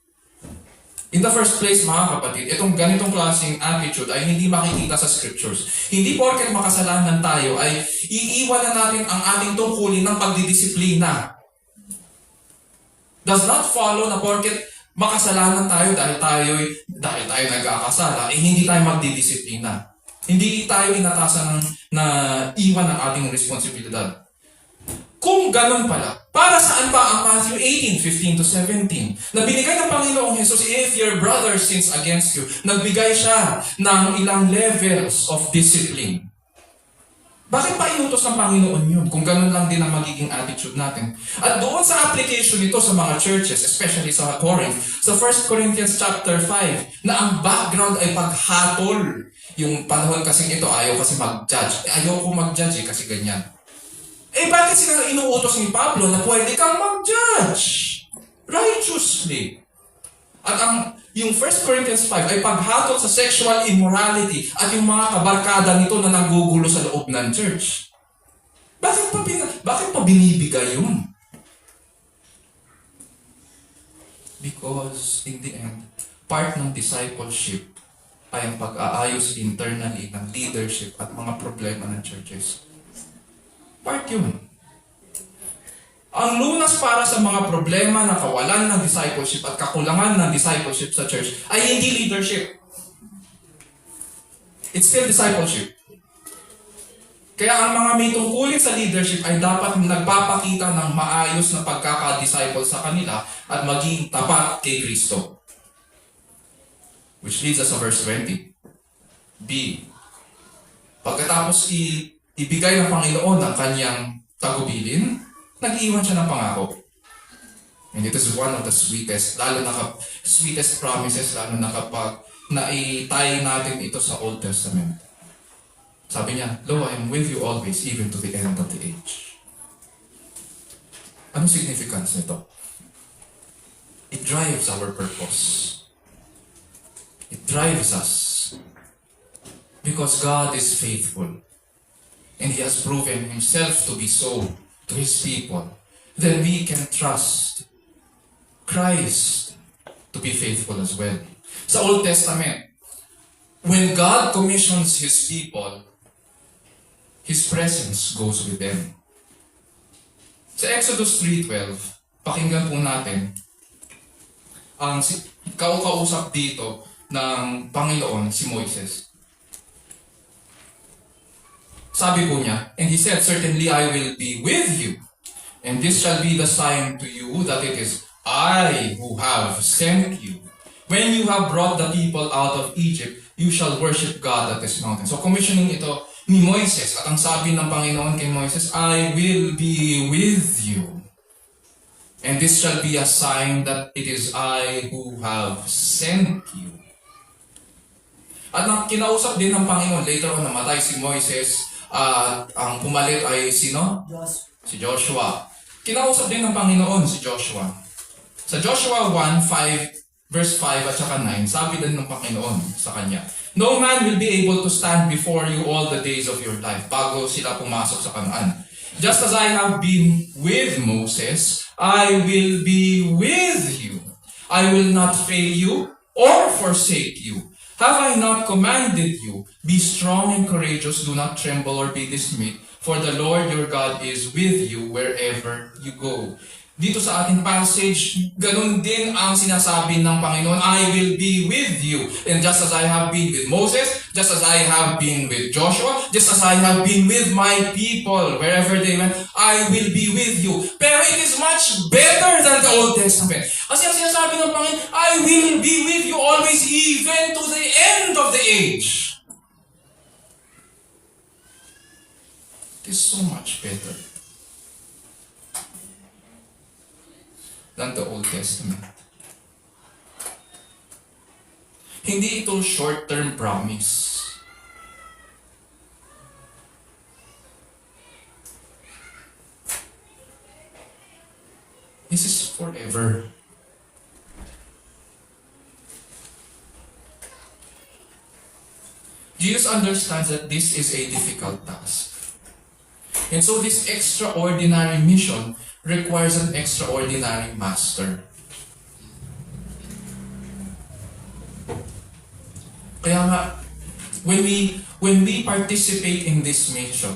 In the first place, mga kapatid, itong ganitong klaseng attitude ay hindi makikita sa scriptures. Hindi porket makasalanan tayo ay iiwan na natin ang ating tungkulin ng pagdidisiplina. Does not follow na porket makasalanan tayo dahil tayo nagkakasala, hindi tayo magdidisiplina. Hindi tayo inatasan na iwan ang ating responsibilidad. Kung ganun pala, para saan pa ang Matthew 18:15-17? Na binigay ng Panginoong Jesus, if your brother sins against you, nagbigay siya ng ilang levels of discipline. Bakit pa inutos ng Panginoon yun? Kung ganun lang din ang magiging attitude natin. At doon sa application nito sa mga churches, especially sa Corinth, sa 1 Corinthians chapter 5, na ang background ay paghatol. Yung panahon kasing ito, ayaw kasi mag-judge. Ayaw ko mag-judge kasi ganyan. Bakit sila inuutos ni Pablo na pwede kang mag-judge righteously? At yung 1 Corinthians 5 ay paghatol sa sexual immorality at yung mga kabarkada nito na nanggugulo sa loob ng church. Bakit pa binibigay yun? Because in the end, part ng discipleship ay ang pag-aayos internally ng leadership at mga problema ng churches. Part yun. Ang lunas para sa mga problema na kawalan ng discipleship at kakulangan ng discipleship sa church ay hindi leadership. It's still discipleship. Kaya ang mga may tungkulin sa leadership ay dapat nagpapakita ng maayos na pagkaka-disciple sa kanila at maging tapat kay Kristo. Which leads us to verse 20. B. Pagkatapos ibigay ng Panginoon ang kanyang tagubilin, nag-iwan siya ng pangako. And it is one of the sweetest, sweetest promises, lalo na kapag naitay natin ito sa Old Testament. Sabi niya, Lo, I am with you always, even to the end of the age. Anong significance nito? It drives our purpose. It drives us. Because God is faithful. And He has proven Himself to be so to His people. Then we can trust Christ to be faithful as well. Sa Old Testament, when God commissions His people, His presence goes with them. Sa Exodus 3:12, pakinggan po natin ang kausap dito ng Panginoon si Moises. Sabi po niya, and He said, certainly I will be with you, and this shall be the sign to you that it is I who have sent you. When you have brought the people out of Egypt, you shall worship God at this mountain. So commissioning ito ni Moises, at ang sabi ng Panginoon kay Moises, I will be with you. And this shall be a sign that it is I who have sent you. At nang kinausap din ng Panginoon, later on namatay si Moises, ang pumalit ay sino? Si Joshua. Kinausap din ng Panginoon si Joshua. Sa Joshua 1:5, verse 5 at saka 9, sabi din ng Panginoon sa kanya, no man will be able to stand before you all the days of your life, bago sila pumasok sa Canaan. Just as I have been with Moses, I will be with you. I will not fail you or forsake you. Have I not commanded you? Be strong and courageous, do not tremble or be dismayed, for the Lord your God is with you wherever you go. Dito sa ating passage, ganun din ang sinasabi ng Panginoon, I will be with you. And just as I have been with Moses, just as I have been with Joshua, just as I have been with my people, wherever they went, I will be with you. Pero it is much better than the Old Testament. Kasi ang sinasabi ng Panginoon, I will be with you always, even to the end of the age. It is so much better than the Old Testament. Hindi ito short-term promise. This is forever. Jesus understands that this is a difficult task. And so this extraordinary mission requires an extraordinary master. Kaya nga, when we participate in this mission,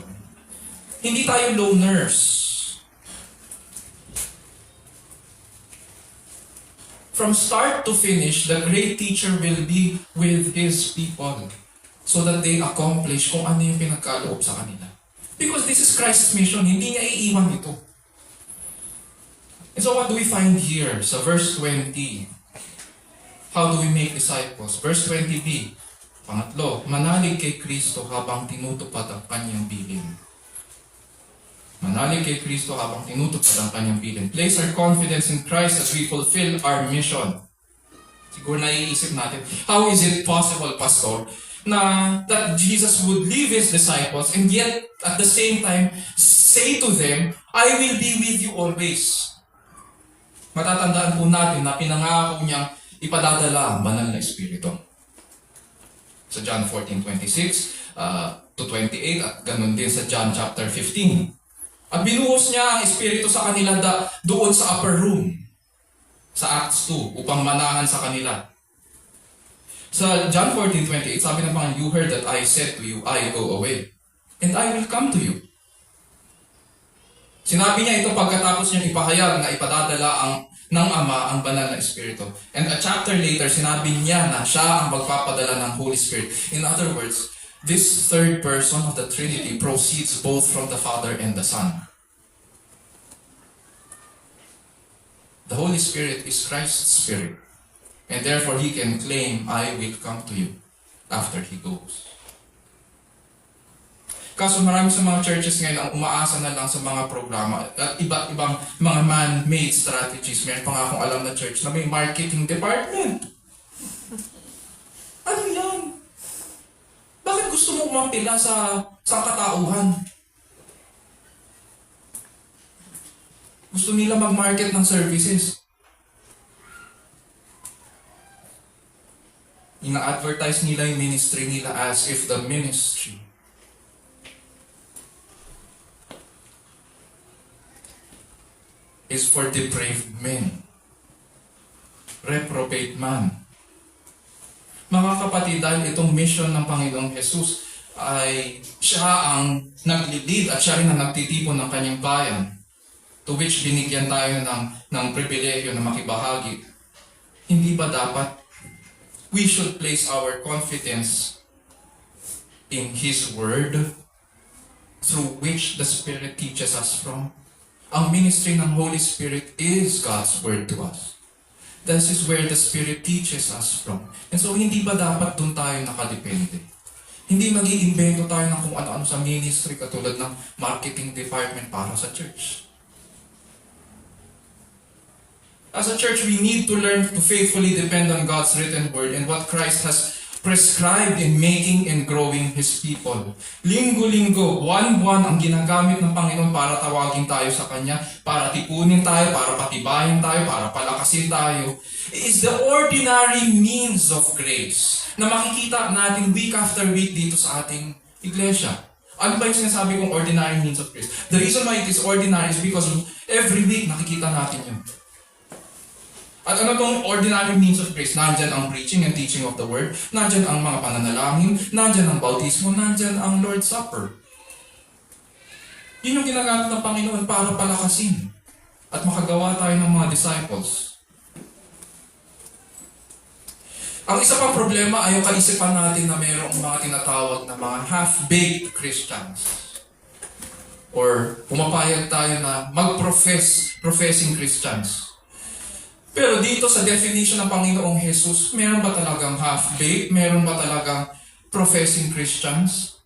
hindi tayo loners. From start to finish, the great teacher will be with his people so that they accomplish kung ano yung pinagkaloob sa kanila. Because this is Christ's mission, hindi niya iiwan ito. And so what do we find here sa verse 20? How do we make disciples? Verse 20b, pangatlo, manalig kay Kristo habang tinutupad ang kanyang bilin. Manalig kay Kristo habang tinutupad ang kanyang bilin. Place our confidence in Christ as we fulfill our mission. Siguro naiisip natin, how is it possible, Pastor, na that Jesus would leave His disciples and yet at the same time say to them, I will be with you always. Matatandaan po natin na pinangako niyang ipadadala ang banal na Espiritu. Sa John 14:26 to 28 at ganun din sa John chapter 15. At binuhos niya ang Espiritu sa kanila doon sa upper room sa Acts 2 upang manahan sa kanila. Sa John 14:28, sabi ng Panginoon, you heard that I said to you, I go away, and I will come to you. Sinabi niya ito pagkatapos niyang ipahayag na ipadadala ng Ama ang banal na Espiritu. And a chapter later, sinabi niya na siya ang magpapadala ng Holy Spirit. In other words, this third person of the Trinity proceeds both from the Father and the Son. The Holy Spirit is Christ's Spirit. And therefore, He can claim, I will come to you after He goes. Kaso marami sa mga churches ngayon ang umaasa na lang sa mga programa at iba't ibang mga man-made strategies. Meron pa nga akong alam na church na may marketing department. Ano yan? Bakit gusto mo umapila sa katauhan? Gusto nila mag-market ng services. Ina-advertise nila yung ministry nila as if the ministry is for depraved men, reprobate man. Mga kapatid, dahil itong mission ng Panginoong Jesus ay siya ang nag-lead at siya rin ang nagtitipon ng kanyang bayan, to which binigyan tayo ng pribilehyo na makibahagi. Hindi ba dapat we should place our confidence in His Word through which the Spirit teaches us from? Ang ministry ng Holy Spirit is God's Word to us. This is where the Spirit teaches us from. And so, hindi ba dapat dun tayo nakadepende? Hindi mag-iimbento tayo ng kung ano-ano sa ministry katulad ng marketing department para sa church. As a church, we need to learn to faithfully depend on God's written word and what Christ has prescribed in making and growing His people. Linggo-linggo, buwan-buwan ang ginagamit ng Panginoon para tawagin tayo sa Kanya, para tipunin tayo, para patibayin tayo, para palakasin tayo. It is the ordinary means of grace na makikita natin week after week dito sa ating iglesia. Ano ba yung sinasabi kong ordinary means of grace? The reason why it is ordinary is because every week nakikita natin yun. At ano tong ordinary means of grace? Nandyan ang preaching and teaching of the word, nandyan ang mga pananalangin, nandyan ang bautismo, nandyan ang Lord's Supper. Yun yung ginagamit ng Panginoon para palakasin at makagawa tayo ng mga disciples. Ang isa pang problema ay yung kaisipan natin na mayroong mga tinatawag na mga half-baked Christians. Or pumapayag tayo na professing Christians. Pero dito sa definition ng Panginoong Jesus, meron ba talagang half-baked? Meron ba talagang professing Christians?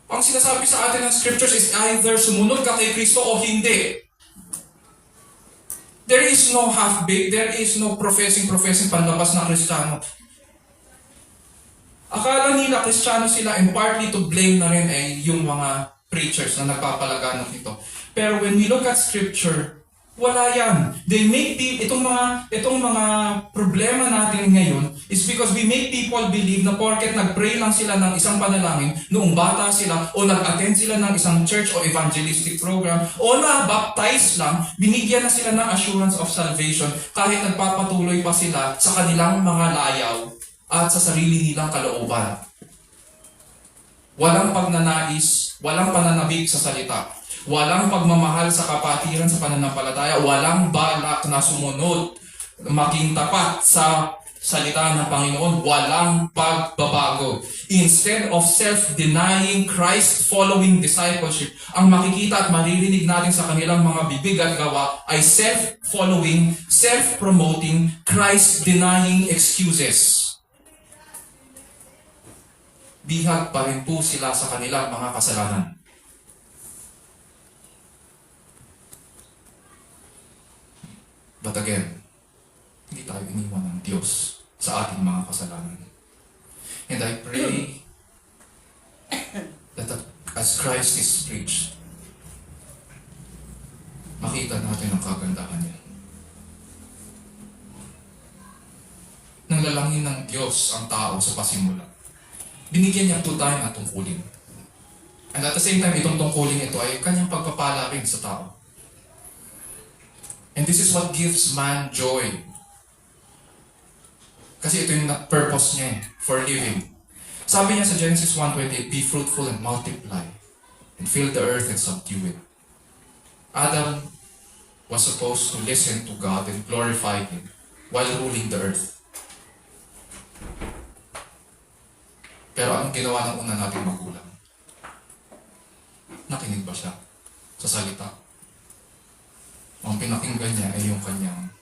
Ang sinasabi sa atin ng scriptures is either sumunod ka kay Kristo o hindi. There is no half-baked, there is no professing panlabas na Kristiyano. Akala nila Kristiyano sila and partly to blame na rin ay yung mga preachers na nagpapalaganap nito. Pero when we look at scripture, wala yan. They make itong mga problema natin ngayon is because we make people believe na porket nag-pray lang sila ng isang panalangin noong bata sila o nag-attend sila ng isang church o evangelistic program o na-baptize lang, binigyan na sila ng assurance of salvation kahit nagpapatuloy pa sila sa kanilang mga layaw at sa sarili nilang kalooban. Walang pagnanais, walang pananabik sa salita. Walang pagmamahal sa kapatiran sa pananampalataya. Walang balak na sumunod, maging tapat sa salita ng Panginoon. Walang pagbabago. Instead of self-denying, Christ-following discipleship, ang makikita at maririnig natin sa kanilang mga bibig at gawa ay self-following, self-promoting, Christ-denying excuses. Bihag pa rin po sila sa kanilang mga kasalanan. But again, hindi tayo iniwan ng Diyos sa ating mga kasalanan. And I pray that as Christ is preached, makita natin ang kagandahan niya. Nanglalangin ng Diyos ang tao sa pasimula. Binigyan niya 2 time at tungkulin. And at the same time, itong tungkulin ito ay kanyang pagpapala rin sa tao. And this is what gives man joy. Kasi ito yung purpose niya for living. Sabi niya sa Genesis 1:28, be fruitful and multiply, and fill the earth and subdue it. Adam was supposed to listen to God and glorify Him while ruling the earth. Pero anong ginawa ng una nating magulang? Nakinig ba siya sa salita? Ang pinakinggan niya ay yung kanyang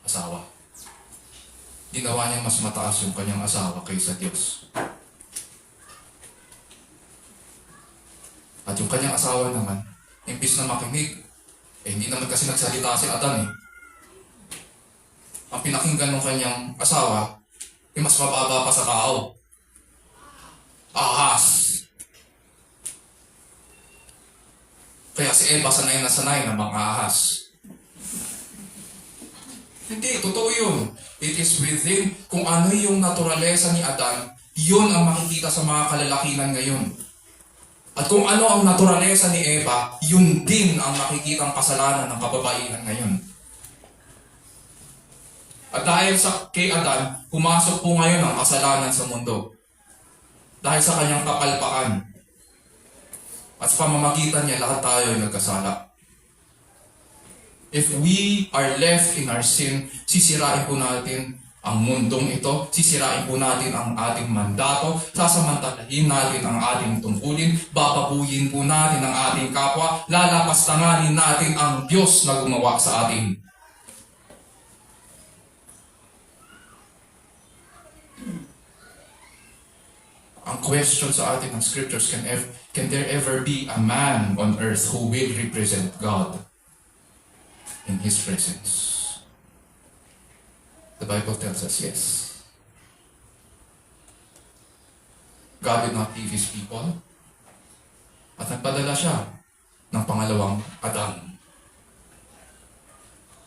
asawa. Ginawa niya mas mataas yung kanyang asawa kaysa Diyos. At yung kanyang asawa naman, imbis na makinig, hindi naman kasi nagsalita si Adan eh. Ang pinakinggan ng kanyang asawa, mas mababa pa sa tao. Ahas. Kaya si Eva sanay na mang-ahas. Hindi, totoo yun. It is within kung ano yung naturalesa ni Adan, yun ang makikita sa mga kalalakinan ngayon. At kung ano ang naturalesa ni Eva, yun din ang makikita ang kasalanan ng kababaihan ngayon. At dahil kay Adan, pumasok po ngayon ang kasalanan sa mundo. Dahil sa kanyang kapalpakan. At sa pamamagitan niya, lahat tayo ay nagkasala. If we are left in our sin, sisirain po natin ang mundong ito, sisirain po natin ang ating mandato, sasamantalahin natin ang ating tungkulin, bababuyin po natin ang ating kapwa, lalapastanganin natin ang Diyos na gumawa sa atin. Ang question sa atin ng scriptures, can there ever be a man on earth who will represent God in His presence? The Bible tells us yes. God did not leave His people. At nagpadala siya ng pangalawang Adam.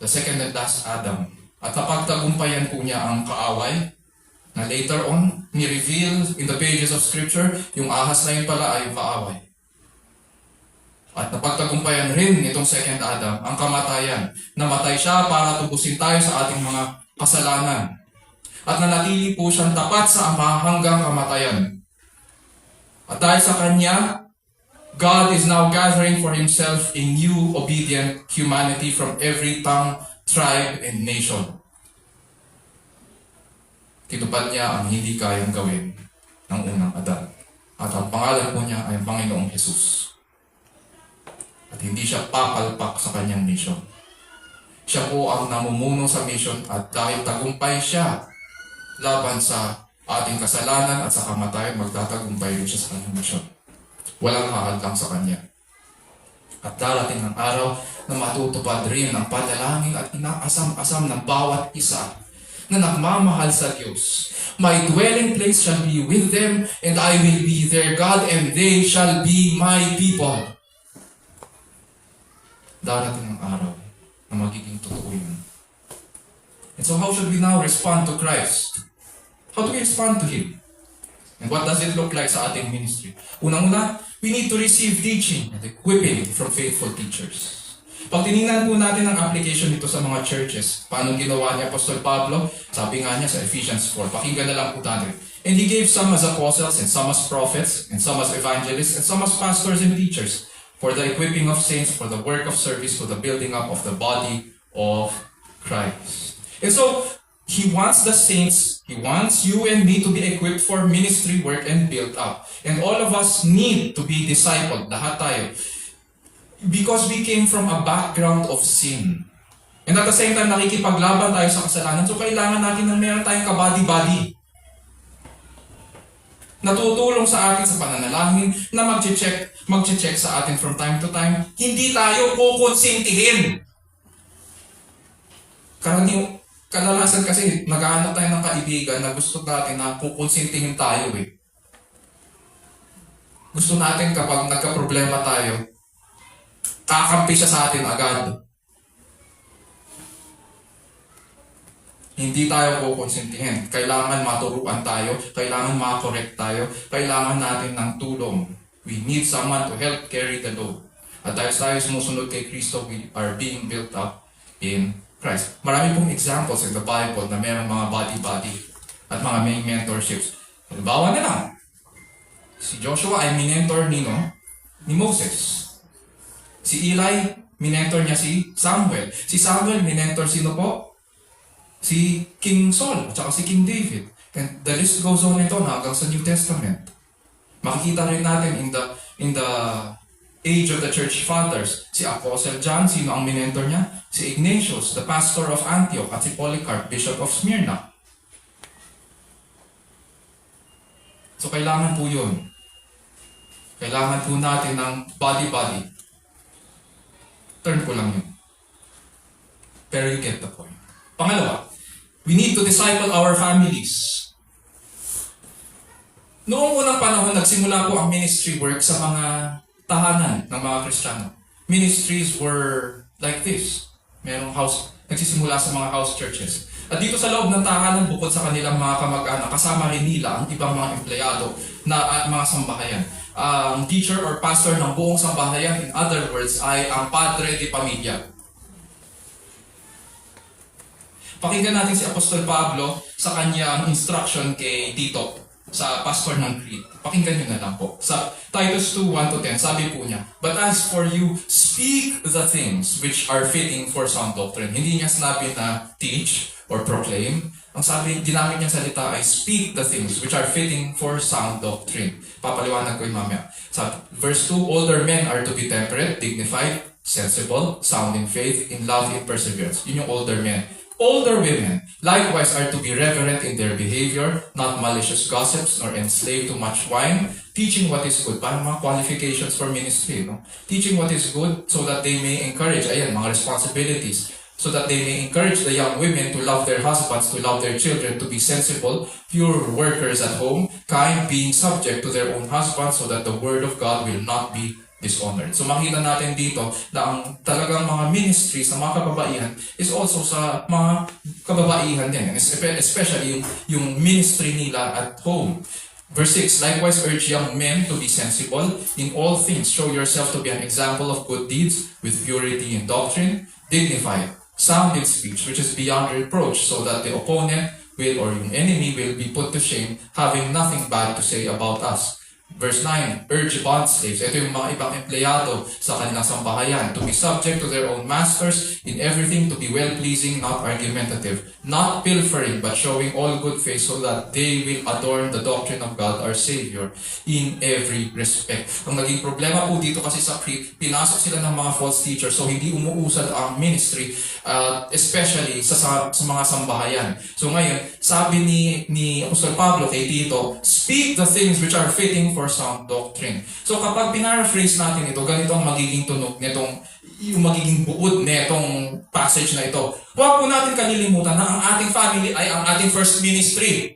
The second and last Adam. At napagtagumpayan po niya ang kaaway na later on, ni-reveal in the pages of Scripture, yung ahas na yun pala ay yung kaaway. At napagtagumpayan rin itong second Adam, ang kamatayan. Namatay siya para tubusin tayo sa ating mga kasalanan. At nanatili po siyang tapat sa Ama hanggang kamatayan. At dahil sa Kanya, God is now gathering for Himself a new obedient humanity from every tongue, tribe, and nation. Tinupad niya ang hindi kayang gawin ng unang Adan. At ang pangalan po niya ay Panginoong Jesus. At hindi siya papalpak sa kanyang mission. Siya po ang namumuno sa mission at dahil tagumpay siya laban sa ating kasalanan at sa kamatayan, magtatagumpay rin siya sa kanyang mission. Walang haadlang sa kanya. At darating ang araw na matutupad rin ang panalangin at inaasam-asam ng bawat isa na nagmamahal sa Diyos. My dwelling place shall be with them, and I will be their God, and they shall be my people. Darating ang araw na magiging totoo yun. And so how should we now respond to Christ? How do we respond to Him? And what does it look like sa ating ministry? Unang-una, we need to receive teaching and equipping from faithful teachers. Pag tinignan po natin ang application nito sa mga churches, paano ginawa ni Apostol Pablo, sabi nga niya sa Ephesians 4, pakinggan na lang po natin. And he gave some as apostles, and some as prophets, and some as evangelists, and some as pastors and teachers, for the equipping of saints, for the work of service, for the building up of the body of Christ. And so, He wants the saints, He wants you and me to be equipped for ministry work and built up. And all of us need to be discipled, lahat tayo. Because we came from a background of sin. And at the same time, nakikipaglaban tayo sa kasalanan. So, kailangan natin na meron tayong kabady-body. Natutulong sa atin sa pananalangin na mag-check sa atin from time to time. Hindi tayo kukonsintihin. Kadalasan kasi, naghahanap tayo ng kaibigan na gusto natin na kukonsintihin tayo eh. Gusto natin kapag nagka-problema tayo, kakampi siya sa atin agad. Hindi tayo kukonsintihin. Kailangan maturuan tayo, kailangan makorek tayo, kailangan natin ng tulong. We need someone to help carry the load. At dahil tayo sumusunod kay Kristo, we are being built up in Christ. Marami pong examples in the Bible na mayroong mga body-body at mga may mentorships. Halimbawa na lang, si Joshua ay minentor ni Moses. Si Eli, minentor niya si Samuel. Si Samuel, minentor sino po? Si King Saul, at saka si King David. And the list goes on ito hanggang sa New Testament. Makikita rin natin in the age of the church fathers. Si Apostle John, sino ang minentor niya? Si Ignatius, the pastor of Antioch, at si Polycarp, bishop of Smyrna. So kailangan po yun. Kailangan po natin ng body-body. Turn ko lang yun. Pero you get the point. Pangalawa, we need to disciple our families. Noong unang panahon, nagsimula po ang ministry work sa mga tahanan ng mga Kristiyano. Ministries were like this. Merong house, nagsisimula sa mga house churches. At dito sa loob ng tahanan, bukod sa kanilang mga kamag-anak, kasama rin nila ang ibang mga empleyado na mga sambahayan. Ang teacher or pastor ng buong sambahayan, in other words, ay ang padre di pamilya. Pakinggan natin si Apostol Pablo sa kanyang instruction kay Tito, sa pastor ng Crete. Pakinggan nyo na lang po. Sa Titus 2:1-10, sabi po niya, "But as for you, speak the things which are fitting for sound doctrine." Hindi niya sinabi na teach or proclaim. Ang sabi, ginamit niya salita ay speak the things which are fitting for sound doctrine. Papaliwanag ko yung mamaya. Sa verse 2, "Older men are to be temperate, dignified, sensible, sound in faith, in love, in perseverance." Yun yung older men. Older women, likewise, are to be reverent in their behavior, not malicious gossips, nor enslaved to much wine, teaching what is good. Parang mga qualifications for ministry, no? Teaching what is good so that they may encourage, ayan, mga responsibilities, so that they may encourage the young women to love their husbands, to love their children, to be sensible, pure workers at home, kind, being subject to their own husbands, so that the word of God will not be dishonored. So makita natin dito na ang talagang mga ministry sa mga kababaihan is also sa mga kababaihan din. Especially yung ministry nila at home. Verse 6, "Likewise urge young men to be sensible. In all things show yourself to be an example of good deeds, with purity in doctrine, dignified, sound in speech, which is beyond reproach, so that the opponent will, or yung enemy will be put to shame, having nothing bad to say about us." Verse 9, "Urge bond slaves." Ito yung mga ibang empleyado sa kanilang sambahayan. "To be subject to their own masters, in everything to be well-pleasing, not argumentative, not pilfering, but showing all good faith, so that they will adorn the doctrine of God our Savior in every respect." Ang naging problema po dito kasi sa Crete, pinasok sila ng mga false teachers, so hindi umuusad ang ministry, especially sa mga sambahayan. So ngayon, sabi ni Apostol Pablo kay Tito, "Speak the things which are fitting for sound doctrine." So kapag pinaraphrase natin ito, ganito ang magiging tunog nitong, yung magiging buod nitong passage na ito. Huwag po natin kalilimutan na ang ating family ay ang ating first ministry.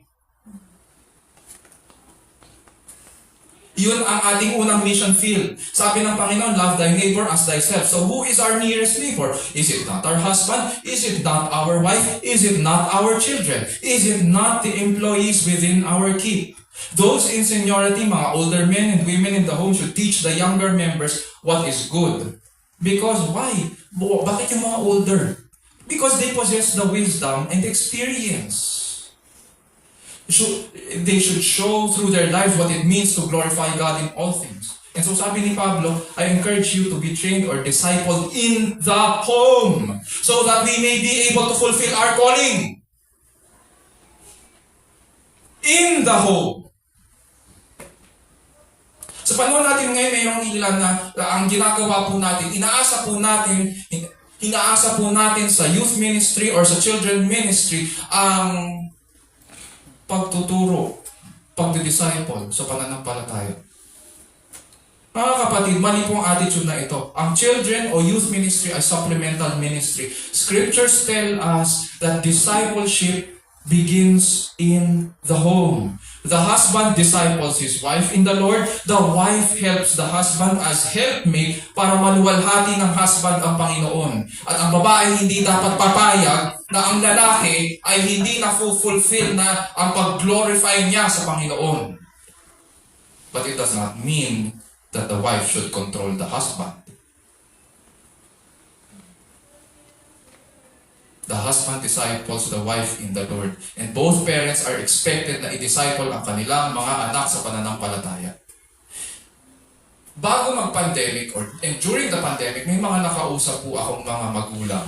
Yun ang ating unang mission field. Sabi ng Panginoon, "Love thy neighbor as thyself." So who is our nearest neighbor? Is it not our husband? Is it not our wife? Is it not our children? Is it not the employees within our keep? Those in seniority, mga older men and women in the home, should teach the younger members what is good. Because why? Bakit yung mga older? Because they possess the wisdom and experience. They should show through their lives what it means to glorify God in all things. And so sabi ni Pablo, "I encourage you to be trained or discipled in the home, so that we may be able to fulfill our calling." In the home. Sa panahon natin ngayon, mayroong ilan na ang ginagawa po natin, inaasa po natin sa youth ministry or sa children ministry ang pagtuturo, pagdidisciple sa pananampalataya. Mga kapatid, mali po ang attitude na ito. Ang children o youth ministry ay supplemental ministry. Scriptures tell us that discipleship begins in the home. The husband disciples his wife in the Lord. The wife helps the husband as helpmate para maluwalhati ng husband ang Panginoon. At ang babae hindi dapat papayag na ang lalaki ay hindi na-fulfill na ang pag-glorify niya sa Panginoon. But it does not mean that the wife should control the husband. The husband disciples the wife in the Lord. And both parents are expected na i-disciple ang kanilang mga anak sa pananampalataya. Bago mag-pandemic, and during the pandemic, may mga nakausap po akong mga magulang.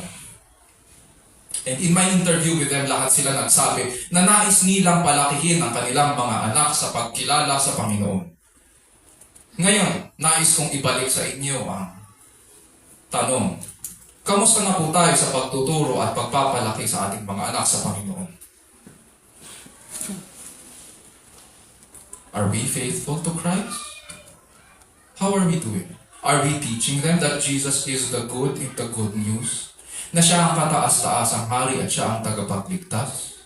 And in my interview with them, lahat sila nagsabi na nais nilang palakihin ang kanilang mga anak sa pagkilala sa Panginoon. Ngayon, nais kong ibalik sa inyo ang tanong. Kamusta na po tayo sa pagtuturo at pagpapalaki sa ating mga anak sa Panginoon? Are we faithful to Christ? How are we doing? Are we teaching them that Jesus is the good in the good news? Na siya ang kataas-taasang hari at siya ang tagapagligtas?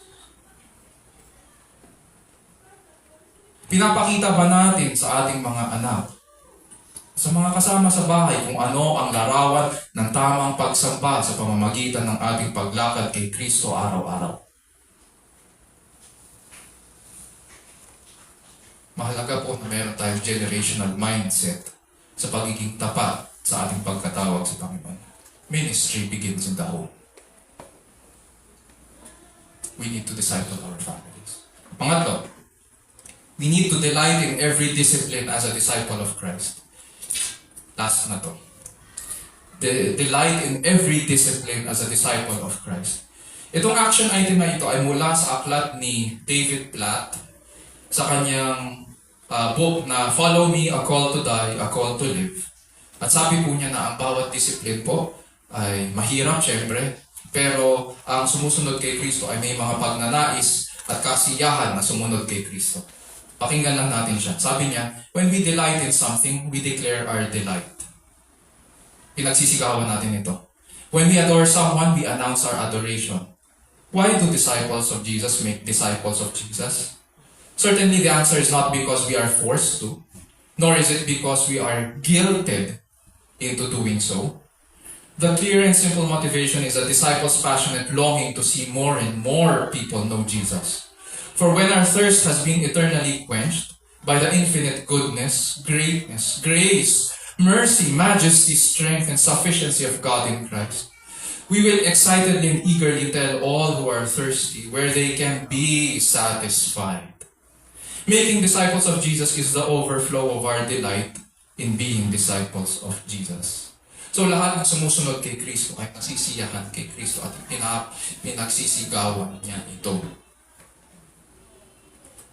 Pinapakita ba natin sa ating mga anak, sa mga kasama sa bahay, kung ano ang larawan ng tamang pagsamba sa pamamagitan ng ating paglakad kay Kristo araw-araw? Mahalaga po na meron tayong generational mindset sa pagiging tapat sa ating pagkatawag sa Panginoon. Ministry begins in the home. We need to disciple our families. Pangatlo, we need to delight in every discipline as a disciple of Christ. Last na to. Delight in every discipline as a disciple of Christ. Itong action item na ito ay mula sa aklat ni David Platt sa kanyang book na Follow Me, A Call to Die, A Call to Live. At sabi po niya na ang bawat discipline po ay mahirap, syempre, pero ang sumusunod kay Kristo ay may mga pagnanais at kasiyahan na sumunod kay Kristo. Pakinggan lang natin siya. Sabi niya, when we delight in something, we declare our delight. Pinagsisigawan natin ito. When we adore someone, we announce our adoration. Why do disciples of Jesus make disciples of Jesus? Certainly the answer is not because we are forced to, nor is it because we are guilted into doing so. The clear and simple motivation is a disciple's passionate longing to see more and more people know Jesus. For when our thirst has been eternally quenched by the infinite goodness, greatness, grace, mercy, majesty, strength, and sufficiency of God in Christ, we will excitedly and eagerly tell all who are thirsty where they can be satisfied. Making disciples of Jesus is the overflow of our delight in being disciples of Jesus. So lahat ng sumusunod kay Kristo ay nasisiyahan kay Kristo at pinagsisigawan niya ito.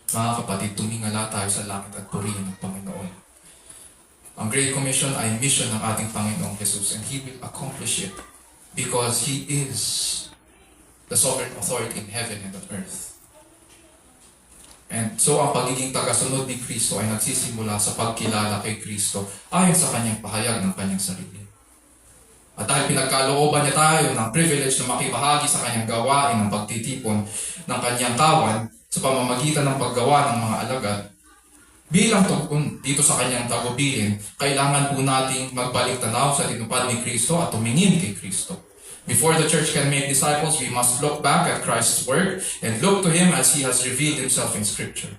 Mga kapatid, tumingala tayo sa langit at purihin ng Panginoon. Ang Great Commission ay mission ng ating Panginoong Jesus, and He will accomplish it because He is the sovereign authority in heaven and on earth. And so ang pagiging tagasunod ni Kristo ay nagsisimula sa pagkilala kay Kristo ayon sa kanyang pahayag ng kanyang sarili. At dahil pinagkalooban niya tayo ng privilege na makibahagi sa kanyang gawain ng pagtitipon ng kanyang kawan sa pamamagitan ng paggawa ng mga alagad, bilang tugon dito sa kanyang tagubilin, kailangan po nating magbalik tanaw sa tinupad ni Kristo at tumingin kay Kristo. Before the church can make disciples, we must look back at Christ's work and look to Him as He has revealed Himself in Scripture.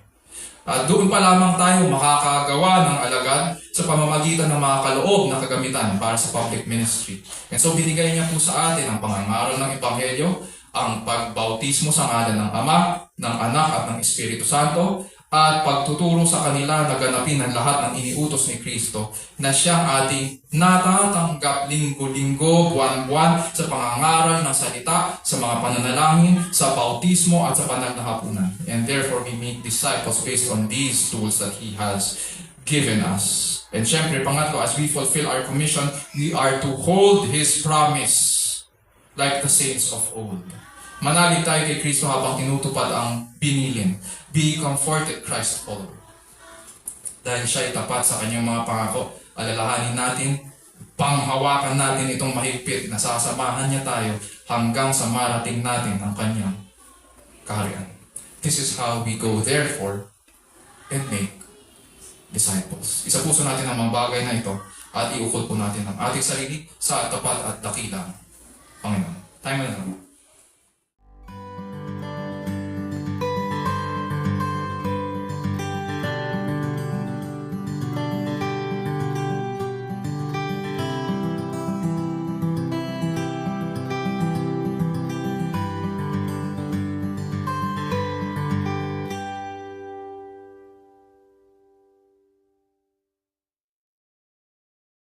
At doon pa lamang tayo makakagawa ng alagad sa pamamagitan ng mga kaloob na kagamitan para sa public ministry. And so binigay niya po sa atin ang pangangaral ng Ebanghelyo, ang pagbautismo sa ngalan ng Ama, ng Anak at ng Espiritu Santo, at pagtuturo sa kanila na ganapin ang lahat ng iniutos ni Kristo na siyang ating natatanggap linggo-linggo, buwan-buwan sa pangangaral ng salita, sa mga pananalangin, sa bautismo at sa banal na hapunan. And therefore, we make disciples based on these tools that He has given us. And syempre, pangatlo, as we fulfill our commission, we are to hold His promise like the saints of old. Manalig tayo kay Kristo habang tinutupad ang binilin. Be comforted, Christ follower. Dahil siya ay tapat sa kanyang mga pangako, alalahanin natin, panghawakan natin itong mahigpit na sasamahan niya tayo hanggang sa marating natin ang kanyang kaharian. This is how we go, therefore, and make disciples. Isa puso natin ang mga bagay na ito at iukol po natin ang ating sarili sa tapat at dakilang Panginoon. Tayo mo na naman.